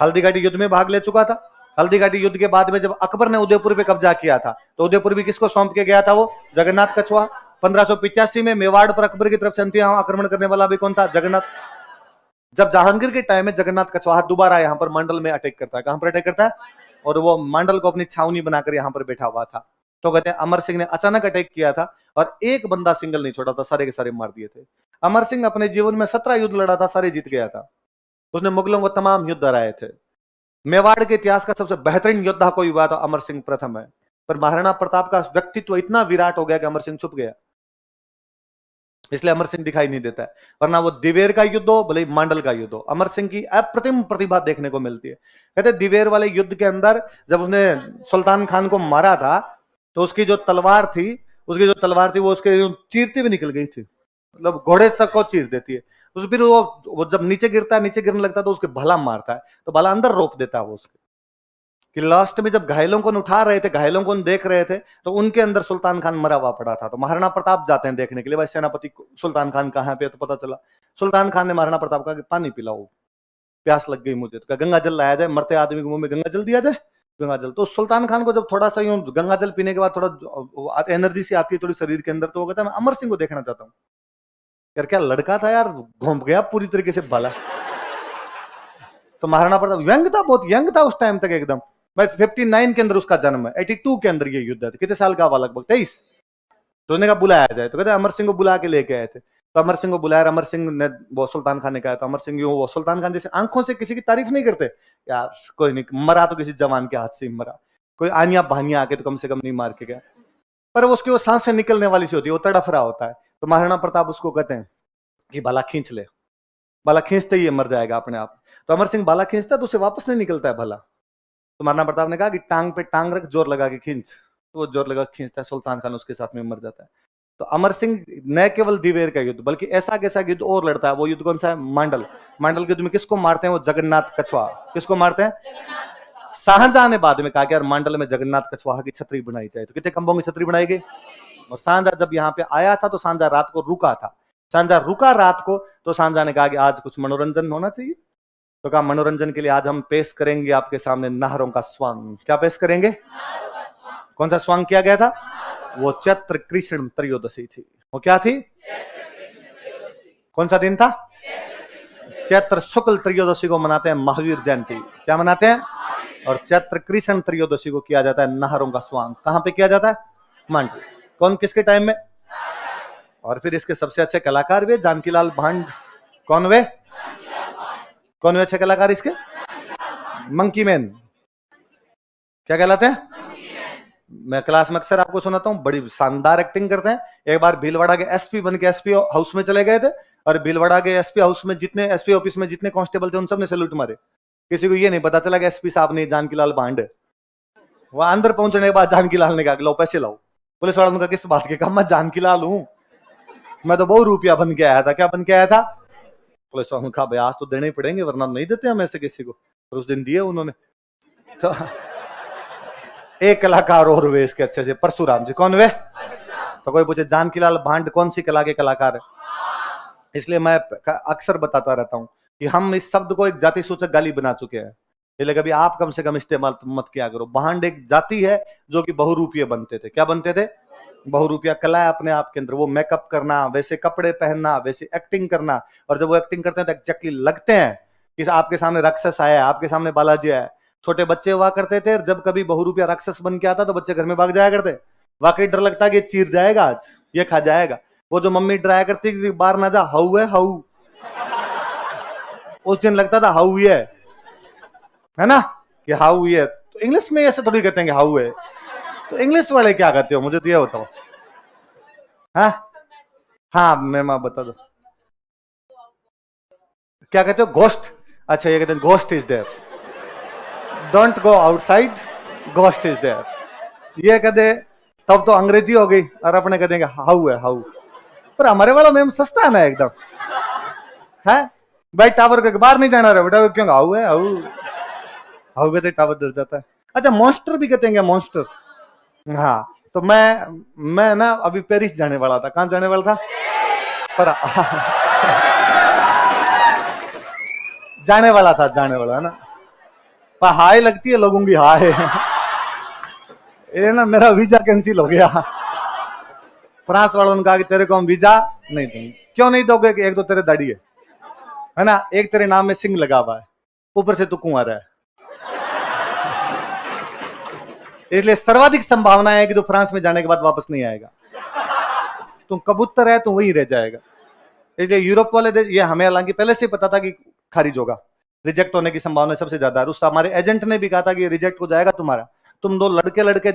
हल्दी घाटी युद्ध में भाग ले चुका था। हल्दी घाटी युद्ध के बाद में जब अकबर ने उदयपुर पे कब्जा किया था, तो उदयपुर भी किसको सौंप के गया था? वो जगन्नाथ कछवाहा। 1585 में मेवाड़ पर अकबर की तरफ से आक्रमण करने वाला भी कौन था? जगन्नाथ। जब जहांगीर के टाइम में जगन्नाथ कछवाहा दोबारा यहाँ पर मंडल में अटैक करता है। कहां पर अटैक करता है? और वो मंडल को अपनी छावनी बनाकर यहाँ पर बैठा हुआ था। तो कहते हैं अमर सिंह ने अचानक अटैक किया था और एक बंदा सिंगल नहीं छोड़ा था, सारे के सारे मार दिए थे। अमर सिंह अपने जीवन में 17 युद्ध लड़ा था, सारे जीत गया था। उसने मुगलों को तमाम युद्ध हराए थे। मेवाड़ के इतिहास का सबसे बेहतरीन योद्धा कोई हुआ तो अमर सिंह प्रथम है। पर महाराणा प्रताप का व्यक्तित्व इतना विराट हो गया कि अमर सिंह छुप गया, इसलिए अमर सिंह दिखाई नहीं देता है। वरना वो दिवेर का युद्ध हो, भले मंडल का युद्ध हो, अमर सिंह की अप्रतिम प्रतिभा देखने को मिलती है। कहते दिवेर वाले युद्ध के अंदर जब उसने सुल्तान खान को मारा था, तो उसकी जो तलवार थी वो उसके चीरती हुई निकल गई थी, मतलब घोड़े तक को चीर देती है। उस फिर वो जब नीचे गिरता है, नीचे गिरने लगता है तो उसके भला मारता है, तो भला अंदर रोप देता है वो उसके। कि लास्ट में जब घायलों को उठा रहे थे, घायलों को देख रहे थे, तो उनके अंदर सुल्तान खान मरा हुआ पड़ा था। तो महाराणा प्रताप जाते हैं देखने के लिए, भाई सेनापति सुल्तान खान कहाँ पे, तो पता चला सुल्तान खान ने महाराणा प्रताप का पानी पिलाओ, प्यास लग गई मुझे, तो गंगा जल लाया जाए, मरते आदमी के मुंह में गंगा जल दिया जाए, गंगा जल। तो सुल्तान खान को जब थोड़ा सा यूं गंगा जल पीने के बाद थोड़ा एनर्जी सी आती है थोड़ी शरीर के अंदर, तो वो कहता है मैं अमर सिंह को देखना चाहता हूँ। यार क्या लड़का था यार, घूम गया पूरी तरीके से भला। तो महाराणा प्रताप यंग था, बहुत यंग था उस टाइम तक एकदम। भाई 59 के अंदर उसका जन्म है, 82 के अंदर ये युद्ध है। कितने साल का हुआ, लगभग 23। तो उन्होंने कहा बुलाया जाए, तो कहते अमर सिंह को बुला के लेके आए थे। तो अमर सिंह को बुलाया, अमर सिंह ने वो सुल्तान खान ने कहा, तो अमर सिंह वो सुल्तान खान जैसे आंखों से किसी की तारीफ नहीं करते, यार कोई नहीं, मरा तो किसी जवान के हाथ से ही मरा, कोई आनिया बहानिया आके तो कम से कम नहीं मार के गया। पर उसकी वो सांसें निकलने वाली सी होती है, वो तड़फ रहा होता है। तो महाराणा प्रताप उसको कहते हैं कि बाला खींच ले, बाला खींचते ही ये मर जाएगा अपने आप। तो अमर सिंह बाला खींचता है तो उसे वापस नहीं निकलता है भला। तो महाराणा प्रताप ने कहा कि टांग पे टांग रख, जोर लगा के खींच। तो वो जोर लगा खींचता है, सुल्तान खान उसके साथ में मर जाता है। तो अमर सिंह न केवल दिवेर का युद्ध बल्कि ऐसा कैसा युद्ध और लड़ता है। वो युद्ध कौन सा है, मांडल। मांडल के युद्ध में किसको मारते हैं, वो जगन्नाथ कछवा। किसको मारते हैं, शाहजहां ने बाद में कहा कि यार मांडल में जगन्नाथ कछवाहा की छतरी बनाई जाए। तो कितने खंभों की छतरी बनाई गई। और शाहजहां जब यहाँ पे आया था तो शाहजहां रात को रुका था। शाहजहां रुका रात को, तो शाहजहां ने कहा कि आज कुछ मनोरंजन होना चाहिए। तो कहा मनोरंजन के लिए आज हम पेश करेंगे आपके सामने नाहरों का स्वांग। क्या पेश करेंगे, कौन सा स्वांग किया गया था, वो चैत्र कृष्ण त्रयोदशी थी। वो क्या थी, कौन सा दिन था, चैत्र शुक्ल त्रयोदशी को मनाते हैं महावीर जयंती। क्या मनाते हैं, और चैत्र कृष्ण त्रयोदशी को किया जाता है नाहरों का स्वांग। कहां पे किया जाता है, मांडवी। कौन, किसके टाइम में। और फिर इसके सबसे अच्छे कलाकार वे जानकीलाल भांड। कौन वे, कौन वे अच्छे कलाकार इसके, मंकी मैन। क्या कहलाते हैं, मैं क्लास में अक्सर आपको सुनाता हूं, बड़ी शानदार एक्टिंग करते हैं। एक बार भीलवाड़ा के एसपी बन के एसपी हाउस में चले गए थे, और भीलवाड़ा के एसपी हाउस में जितने एसपी ऑफिस में जितने कांस्टेबल थे उन सब ने सैल्यूट मारे। किसी को ये नहीं पता चला कि एसपी साहब ने जानकीलाल भांड। वहां अंदर पहुंचने के बाद जानकीलाल ने कहा लो पैसे लाओ। पुलिस वालों ने कहा किस बात के, कहा मैं जानकीलाल हूं, मैं तो बहु रुपया बन के आया था। क्या बन के आया था, पुलिस वालों ने कहा भाई आज तो देने ही पड़ेंगे वरना नहीं देते हम ऐसे किसी को। और उस दिन दिए उन्होंने। तो एक कलाकार और वे इसके अच्छे से, परशुराम जी। कौन वे, तो कोई पूछे जानकीलाल भांड कौन सी कला के कलाकार है। इसलिए मैं अक्सर बताता रहता हूं कि हम इस शब्द को एक जाति सूचक गाली बना चुके हैं, इसलिए कभी आप कम से कम इस्तेमाल मत किया करो। भांड एक जाति है जो कि बहुरूपीय बनते थे। क्या बनते थे, बहुरूपीय कला है अपने आप के अंदर। वो मेकअप करना, वैसे कपड़े पहनना, वैसे एक्टिंग करना, और जब वो एक्टिंग करते हैं तो एग्जैक्टली लगते हैं कि आपके सामने राक्षस आया है, आपके सामने बालाजी आया है। छोटे बच्चे हुआ करते थे, जब कभी बहुरूपीय राक्षस बन के आता तो बच्चे घर में भाग जाया करते, वाकई डर लगता है कि चीर जाएगा आज, ये खा जाएगा। वो जो मम्मी डराया करती कि बाहर ना जा, हाउ है हाउ, उस दिन लगता था हाउ है ना, कि हाउ है। तो इंग्लिश में ऐसे थोड़ी कहते हैं कि हाउ है, तो इंग्लिश वाले क्या कहते हो मुझे तो ये बताओ। हाँ मैम आप बता दो क्या कहते हो, घोस्ट। अच्छा ये कहते हैं ghost is there, don't go outside, ghost is there. ये कहते तब तो अंग्रेजी हो गई, और अपने कहते हैं हाउ है हाउ। पर हमारे वाला मैम सस्ता है ना एकदम, है भाई टावर के बाहर नहीं जाना रहा बेटा, क्यों हाउ है हाउ, हाउ कहते टावर डर जाता है। अच्छा मॉन्स्टर भी कहते हैं, मॉन्स्टर। हाँ तो मैं ना अभी पेरिस जाने वाला था। कहां जाने वाला था, पर जाने वाला है ना, पर हाय लगती है लोगों की, हाय ये ना मेरा वीजा कैंसिल हो गया। फ्रांस वालों ने कहा कि तेरे को हम वीजा नहीं देंगे। क्यों नहीं दोगे, कि एक तो तेरे दाढ़ी है ना, एक तेरे नाम में सिंह लगा हुआ है, ऊपर से तू कुंवारा है, इसलिए सर्वाधिक संभावना है कि तू फ्रांस में जाने के बाद वापस नहीं आएगा। तुम कबूतर है तो वहीं रह जाएगा। इसलिए यूरोप वाले देश, ये हमें हालांकि पहले से पता था कि खारिज होगा, रिजेक्ट होने की संभावना सबसे ज्यादा है। उस हमारे एजेंट ने भी कहा था कि रिजेक्ट हो जाएगा तुम्हारा, तुम दो लड़के जा